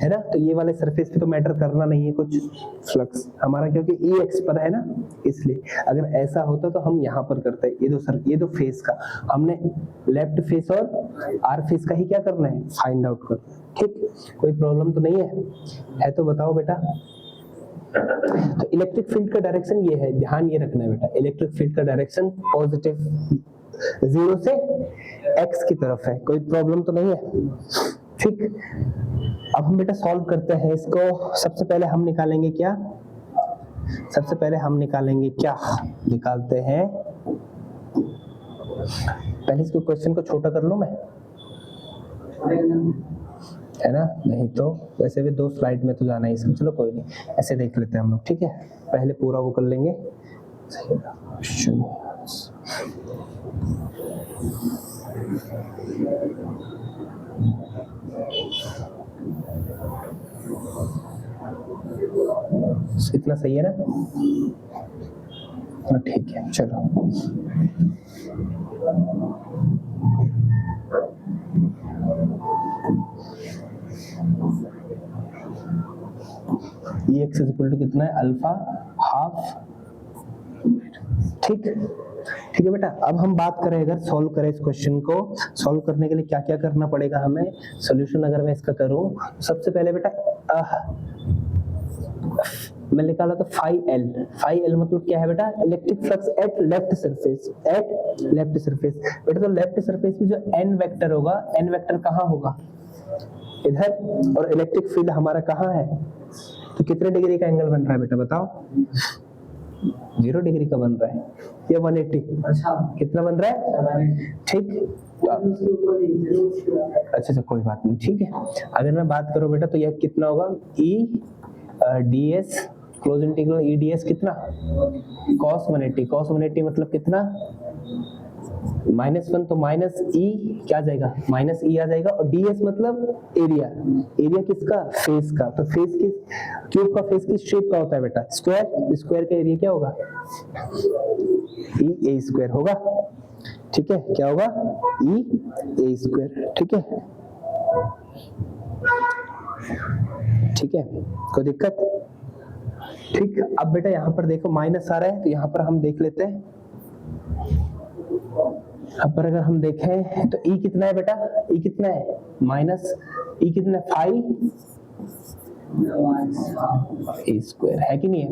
है ना। तो ये वाले सरफेस पे तो मैटर करना नहीं है कुछ फ्लक्स हमारा, क्योंकि ई एक्स पर है ना, इसलिए। अगर ऐसा होता तो हम यहाँ पर करते, ये दो फेस का हमने लेफ्ट फेस और आर फेस का ही क्या करना है, फाइंड आउट करना है, ठीक। कोई प्रॉब्लम तो नहीं है तो बताओ बेटा। तो इलेक्ट्रिक फील्ड का डायरेक्शन ये है, ध्यान ये रखना है बेटा, इलेक्ट्रिक फील्ड का डायरेक्शन पॉजिटिव 0 से x की तरफ है, कोई प्रॉब्लम तो नहीं है, ठीक। अब हम बेटा सॉल्व करते हैं इसको। सबसे पहले हम निकालेंगे क्या, निकालते हैं, पहले इसको क्वेश्चन को छोटा कर लूं मैं, है ना, नहीं तो वैसे भी 2 स्लाइड में तो जाना है इसमें, चलो कोई नहीं, ऐसे देख लेते हैं हम लोग, ठीक है। पहले पूरा वो कर लेंगे, इतना सही है ना, ठीक है। चलो ये एक्स इज इक्वल टू कितना है, अल्फा हाफ, ठीक है बेटा। अब हम बात करें, अगर सॉल्व करें इस क्वेश्चन को, सॉल्व करने के लिए क्या क्या करना पड़ेगा हमें, सॉल्यूशन अगर मैं इसका करूं, सबसे पहले बेटा मैं निकाला तो फाई एल मतलब क्या है बेटा, electric flux at left surface, बेटा। तो लेफ्ट सरफेस में जो एन वेक्टर होगा, एन वेक्टर कहाँ होगा, इधर, और इलेक्ट्रिक फील्ड हमारा कहाँ है, तो कितने डिग्री का एंगल बन रहा है बेटा बताओ, 0 डिग्री का बन रहा है, या 180, अच्छा कितना बन रहा है, ठीक। अच्छा कोई बात नहीं, ठीक है। अगर मैं बात करूं बेटा तो यह कितना होगा, ई d S close integral E d S कितना, cos 180 मतलब कितना, -1, तो माइनस ई क्या जाएगा, माइनस ई आ जाएगा। और ds मतलब एरिया किसका, फेस का। तो फेस की क्यूब का फेस किस शेप का होता है बेटा, स्क्वायर का एरिया क्या होगा, ई ए स्क्वायर होगा, ठीक है। क्या होगा, ई ए स्क्वायर, ठीक है, कोई दिक्कत, ठीक। अब बेटा यहाँ पर देखो माइनस आ रहा है, तो यहाँ पर हम देख लेते हैं, अब पर अगर हम देखें तो e कितना है बेटा, e कितना है माइनस, e कितना है 5 ए स्क्वायर, है कि नहीं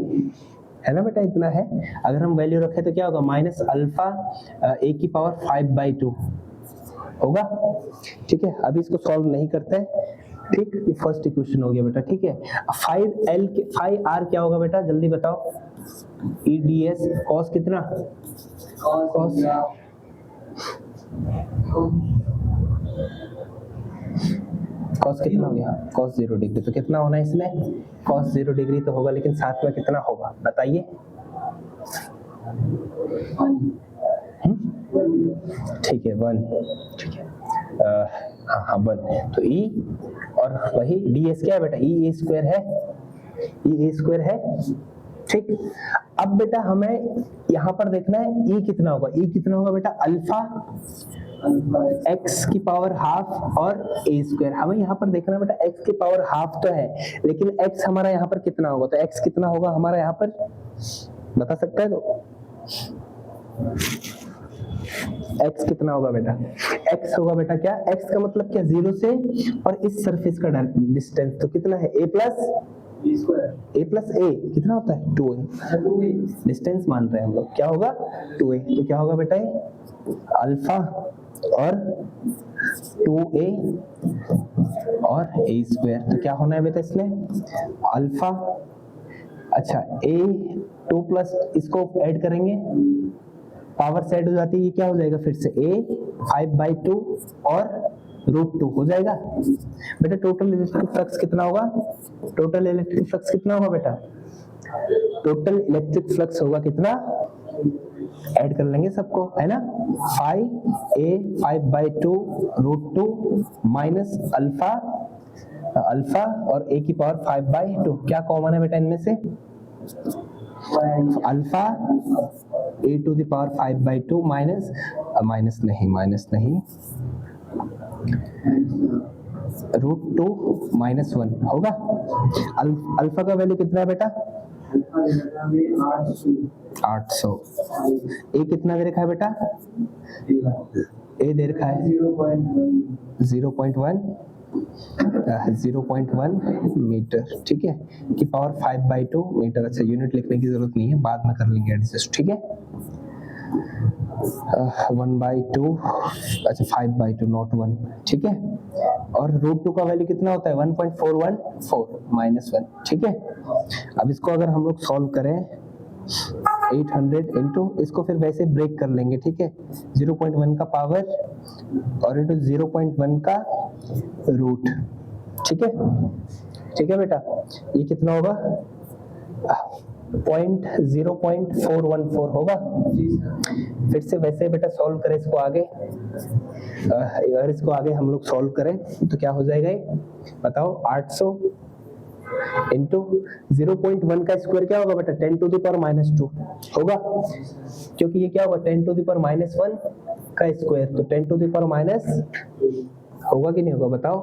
है ना बेटा, इतना है। अगर हम वैल्यू रखें तो क्या होगा, माइनस अल्फा ए की पावर 5/2 होगा। ठीक है, अभी इसको सॉल्व नहीं करते हैं, ठीक, ये फर्स्ट इक्वेशन हो गया बेटा। ठीक है, 5l के 5r क्या होगा बेटा, जल्दी बताओ, ई डी एस कॉस कितना, कॉस कॉस कितना हो गया, कॉस 0 डिग्री, तो कितना होना है इसमें, कॉस 0 डिग्री तो होगा, लेकिन साथ में कितना होगा बताइए। ठीक है 1, ठीक है हाँ 1, तो e और वही ds क्या है बेटा, e a स्क्वायर है, e a स्क्वायर है। ठीक, अब बेटा हमें यहाँ पर देखना है e कितना होगा, e कितना होगा बेटा, अल्फा x की पावर हाफ और a स्क्वायर। हमें यहाँ पर देखना है बेटा x की पावर हाफ तो है, लेकिन x हमारा यहाँ पर कितना होगा, तो x कितना होगा हमारा यहाँ पर बता सकता है, तो x कितना होगा बेटा, x होगा बेटा क्या, x का मतलब क्या, 0 से और इस सरफेस का डिस्टेंस तो कितना है, a प्लस a कितना होता है 2a, डिस्टेंस मान रहे हैं हम लोग, क्या होगा 2a, तो क्या होगा बेटा ये अल्फा और 2a और a स्क्वायर, तो क्या होना है बेटा इसमें अल्फा, अच्छा a 2 प्लस इसको ऐड करेंगे, पावर सेट हो जाती है, ये क्या हो जाएगा फिर से a 5/2 और √2 हो जाएगा बेटा। टोटल इलेक्ट्रिक फ्लक्स कितना होगा, टोटल इलेक्ट्रिक फ्लक्स कितना होगा बेटा, टोटल इलेक्ट्रिक फ्लक्स होगा कितना, ऐड कर लेंगे सबको, है ना, 5a 5/2 √2 माइनस अल्फा, अल्फा और a की पावर 5/2, क्या कॉमन है बेटा इनमें से, alpha a to the power 5/2 minus minus नहीं √2 माइनस 1 होगा। अल्फा का वैल्यू कितना है बेटा, 800, ए कितना दे रखा है बेटा, ए दे रखा है 0.1 मीटर, ठीक है, की पावर 5/2 मीटर। अच्छा यूनिट लिखने की जरूरत नहीं है, बाद में कर लेंगे एडजस्ट, ठीक है। 1/2, अच्छा 5/2 नॉट 1, ठीक है, और √2 का वैल्यू कितना होता है 1.414 माइनस 1, ठीक है। अब इसको अगर हम लोग सॉल्व करें 800 इंटू, इसको फिर वैसे ब्रेक कर लेंगे, ठीक है, 0.1 का पावर और इंटू 0.1 का रूट, ठीक है बेटा, ये कितना होगा 0.414 होगा। फिर से वैसे बेटा सॉल्व करें इसको आगे, अगर इसको आगे हम लोग सॉल्व करें तो क्या हो जाएगा ये बताओ, 800 इंटू 0.1 का स्क्वायर क्या होगा बेटा, 10 टू द पावर -2 होगा, क्योंकि ये क्या होगा 10 टू द पावर -1 का स्क्वायर, तो 10 टू द पावर माइनस होगा कि नहीं होगा बताओ,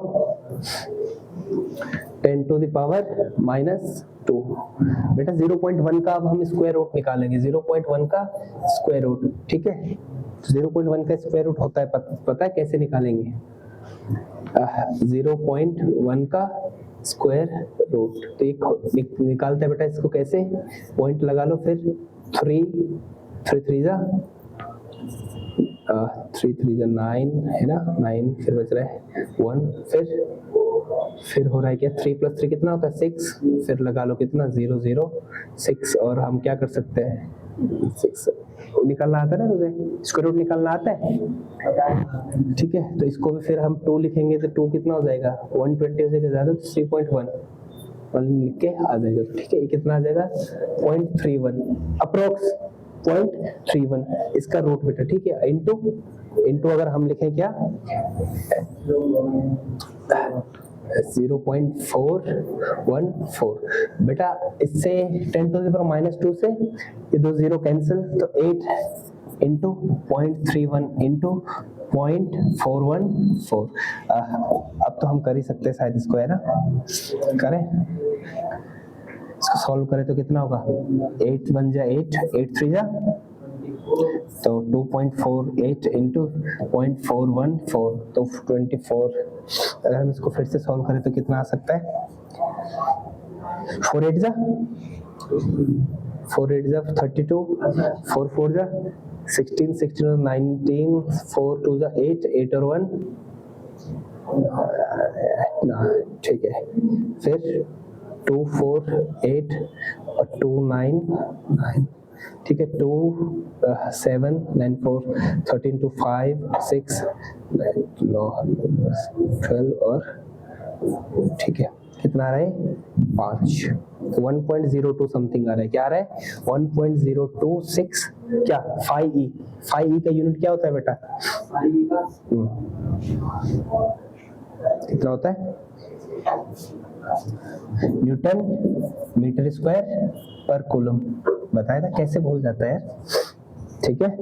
10 टू द पावर -2 बेटा। 0.1 का अब हम स्क्वायर रूट निकालेंगे, 0.1 का स्क्वायर रूट, ठीक है, 0.1 का स्क्वायर रूट होता है पता है कैसे निकालेंगे, 0.1 का स्क्वायर रूट, तो एक निकालते हैं बेटा इसको कैसे, पॉइंट लगा लो, फिर 3 3 जा 9 है ना, 9 फिर बच रहा है 1, फिर हो रहा है क्या, 3 + 3 कितना होता है 6, फिर लगा लो कितना 0 0 6, और हम क्या कर सकते हैं 6 निकालना आता है ना तुझे, स्क्वायर रूट निकालना आता है, ठीक है, तो इसको भी फिर हम 2 लिखेंगे तो 2 कितना हो जाएगा 120 हो जाएगा, ज्यादा तो 3.1 लिख के आ जाएगा, ठीक है, ये कितना आ जाएगा 0.31 अप्रोक्स 0.31 इसका रूट बेटा, ठीक है, इंटू अगर हम लिखें क्या 0.414 बेटा, इससे 10 टू द पावर -2 से ये 2 0 कैंसिल, तो 8 इंटू 0.31 इंटू 0.414, अब तो हम कर ही सकते हैं शायद इसको, है ना, करें, इसको सॉल्व करें तो कितना होगा 8 1 जा 8 8 3 जा तो 2.48 इंटू 0.414 तो 24। अगर हम इसको फिर से सॉल्व करें तो कितना आ सकता है? 4 8 जा 32, 4 4 जा 16, 16 और 19, 4 2 जा 8, 8 और 1 ना, ठीक है। फिर 2 4 8 और 2 9 9, ठीक है। 2 7 9 4 13 2 5 6 9 12 और ठीक है, कितना आ रहा है? 5 1.02 समथिंग आ रहा है। क्या आ रहा है? 1.026 क्या 5e। 5e का यूनिट क्या होता है बेटा? कितना होता है? न्यूटन मीटर स्क्वायर पर कूलम। बताया था कैसे भूल जाता है यार, ठीक है,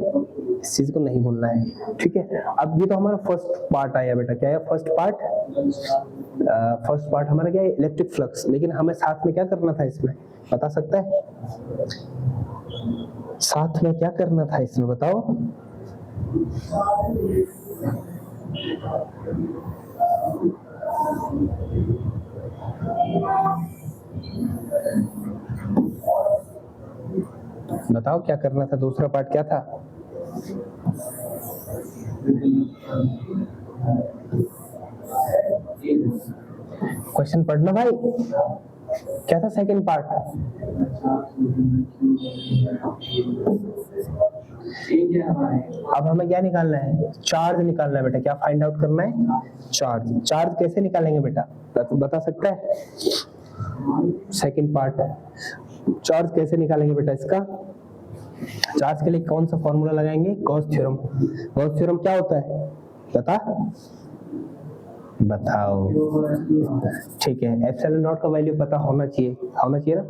इस चीज को नहीं भूलना है, ठीक है। अब ये तो हमारा फर्स्ट पार्ट आया बेटा। क्या है फर्स्ट पार्ट? फर्स्ट पार्ट हमारा क्या है? Electric flux. लेकिन हमें साथ में क्या करना था इसमें, बता सकता है? साथ में क्या करना था इसमें, बताओ? बताओ क्या करना था? दूसरा पार्ट क्या था? क्वेश्चन पढ़ना भाई। क्या था सेकंड पार्ट? अब हमें क्या निकालना है? चार्ज निकालना है बेटा। क्या फाइंड आउट करना है? चार्ज। चार्ज कैसे निकालेंगे बेटा, बता सकता है? सेकंड पार्ट है, चार्ज कैसे निकालेंगे बेटा इसका? चार्ज के लिए कौन सा फॉर्मूला लगाएंगे? Gauss theorem. गॉस थ्योरम क्या होता है बताओ? ठीक है, एप्सिलॉन नॉट का वैल्यू पता होना चाहिए ना।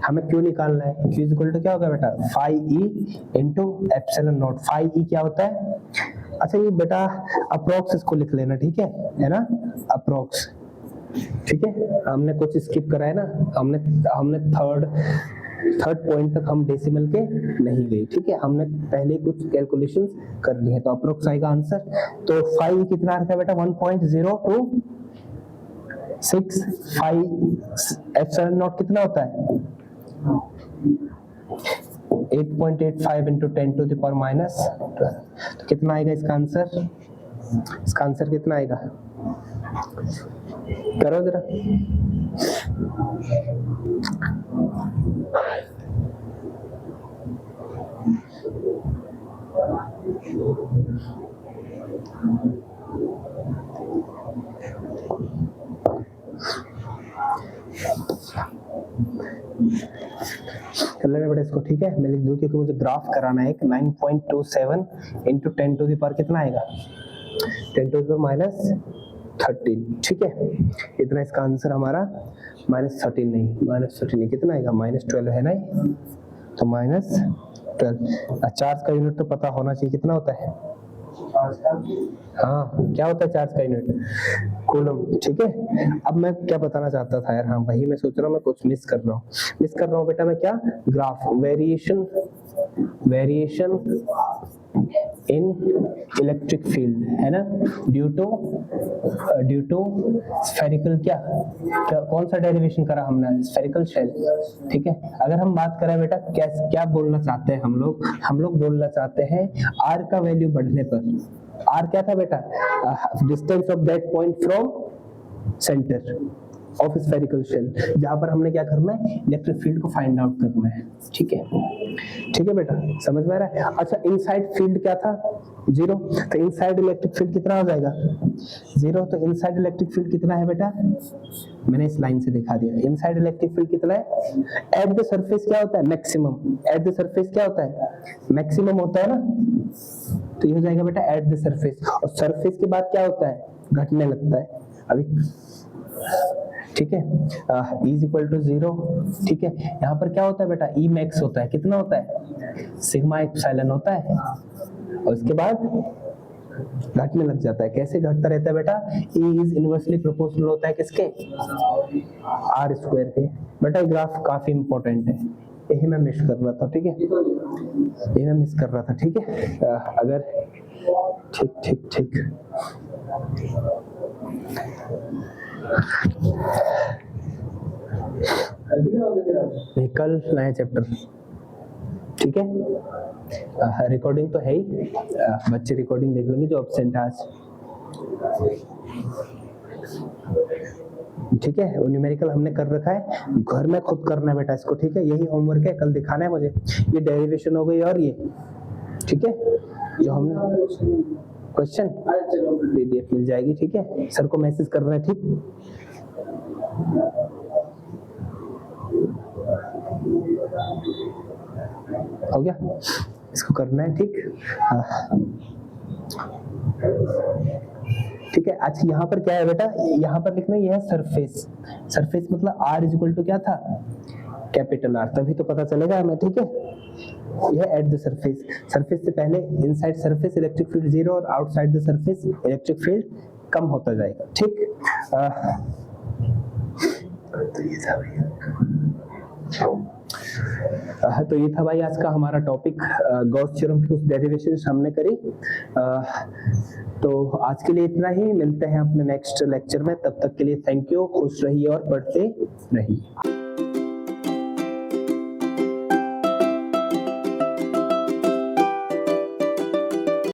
हमें क्यों निकालना है? Q इक्वल टू क्या होगा बेटा? 5e into epsilon not. 5e क्या होता है? अच्छा ये बेटा अप्रोक्स इसको लिख लेना, ठीक है ना? अप्रोक्स, ठीक है। हमने कुछ स्किप करा है ना, हमने थर्ड पॉइंट तक हम डेसिमल के नहीं गए, ठीक है। हमने पहले कुछ कैलकुलेशंस कर ली है, तो अप्रोक्स आएगा आंसर। तो 5 कितना आता है बेटा? 1.026 एप्सिलॉन नॉट कितना होता है? 8.85 into 10 to the power minus 12। तो कितना आएगा इसका आंसर? इसका आंसर कितना आएगा? करो जरा। कर लेना बेटा इसको, ठीक है। मैं लिख दूं क्योंकि मुझे ग्राफ कराना है। 9.27 इंटू 10 टू द पावर कितना आएगा? 10 टू द पावर माइनस 13, ठीक है। इतना इसका आंसर हमारा -13 नहीं, कितना आएगा? -12 है ना, तो -12। चार्ज का यूनिट तो पता होना चाहिए, कितना होता है? हाँ, क्या होता है चार्ज का यूनिट? कूलम, ठीक है। अब मैं क्या बताना चाहता था यार, हाँ वही मैं सोच रहा हूँ, मैं कुछ मिस कर रहा हूँ बेटा। मैं क्या? Graph variation in electric field है ना, ड्यू टू स्फेरिकल क्या कौन सा डेरिवेशन करा हमने? स्फेरिकल शेल, ठीक है। अगर हम बात करें बेटा क्या बोलना चाहते हैं हम लोग बोलना चाहते हैं आर का वैल्यू बढ़ने पर। आर क्या था बेटा? Distance of that point from centre of spherical shell, जहां पर हमने क्या करना है? इलेक्ट्रिक फील्ड को फाइंड आउट करना है, ठीक है बेटा, समझ में आ रहा है? अच्छा, इनसाइड फील्ड क्या था? 0। तो इनसाइड इलेक्ट्रिक फील्ड कितना हो जाएगा? 0। तो इनसाइड इलेक्ट्रिक फील्ड कितना है बेटा? मैंने इस लाइन से दिखा दिया। इनसाइड इलेक्ट्रिक फील्ड कितना है? एट द सरफेस क्या होता है? मैक्सिमम। एट द सरफेस क्या होता है? मैक्सिमम होता है ना, तो ये हो जाएगा बेटा एट द सरफेस। और सरफेस के बाद क्या होता है? घटने लगता है अभी, ठीक है। इज इक्वल टू 0, ठीक है। यहाँ पर क्या होता है बेटा? ई मैक्स होता है, कितना होता है? सिग्मा एप्सिलॉन होता है, और उसके बाद घटने लग जाता है। कैसे घटता रहता है बेटा? ई इज इनवर्सली प्रोपोर्शनल होता है किसके? आर स्क्वायर के। बेटा ये ग्राफ काफी इंपॉर्टेंट है, यही मैं मिस कर रहा था, ठीक है, यही मैं मिस कर रहा था, ठीक है। अगर ठीक ठीक ठीक व्हीकल नया चैप्टर, ठीक है। रिकॉर्डिंग तो है ही, बच्चे रिकॉर्डिंग देख लेंगे जो एब्सेंट है आज, ठीक है। वो न्यूमेरिकल हमने कर रखा है, घर में खुद करना है बेटा इसको, ठीक है, यही होमवर्क है, कल दिखाना है मुझे। ये डेरिवेशन हो गई और ये, ठीक है, जो हमने क्वेश्चन पीडीएफ मिल जाएगी, ठीक है, सर को मैसेज कर रहे हैं, ठीक। हो गया, इसको करना है, ठीक। ठीक है, आज यहाँ पर क्या है बेटा, यहाँ पर लिखना है, यह है सरफेस। सरफेस मतलब R इज इक्वल टू क्या था, कैपिटल R, तभी तो पता चलेगा हमें, ठीक है। यह एट द सरफेस, सरफेस से पहले इनसाइड सरफेस इलेक्ट्रिक फील्ड 0 और outside the surface electric field कम होता जाएगा, ठीक। तो ये था भैया, तो ये था भाई आज का हमारा टॉपिक, गॉस थ्योरम की कुछ डेरिवेशंस हमने करी। तो आज के लिए इतना ही, मिलते हैं अपने नेक्स्ट लेक्चर में, तब तक के लिए थैंक यू, खुश रहिए और पढ़ते रहिए।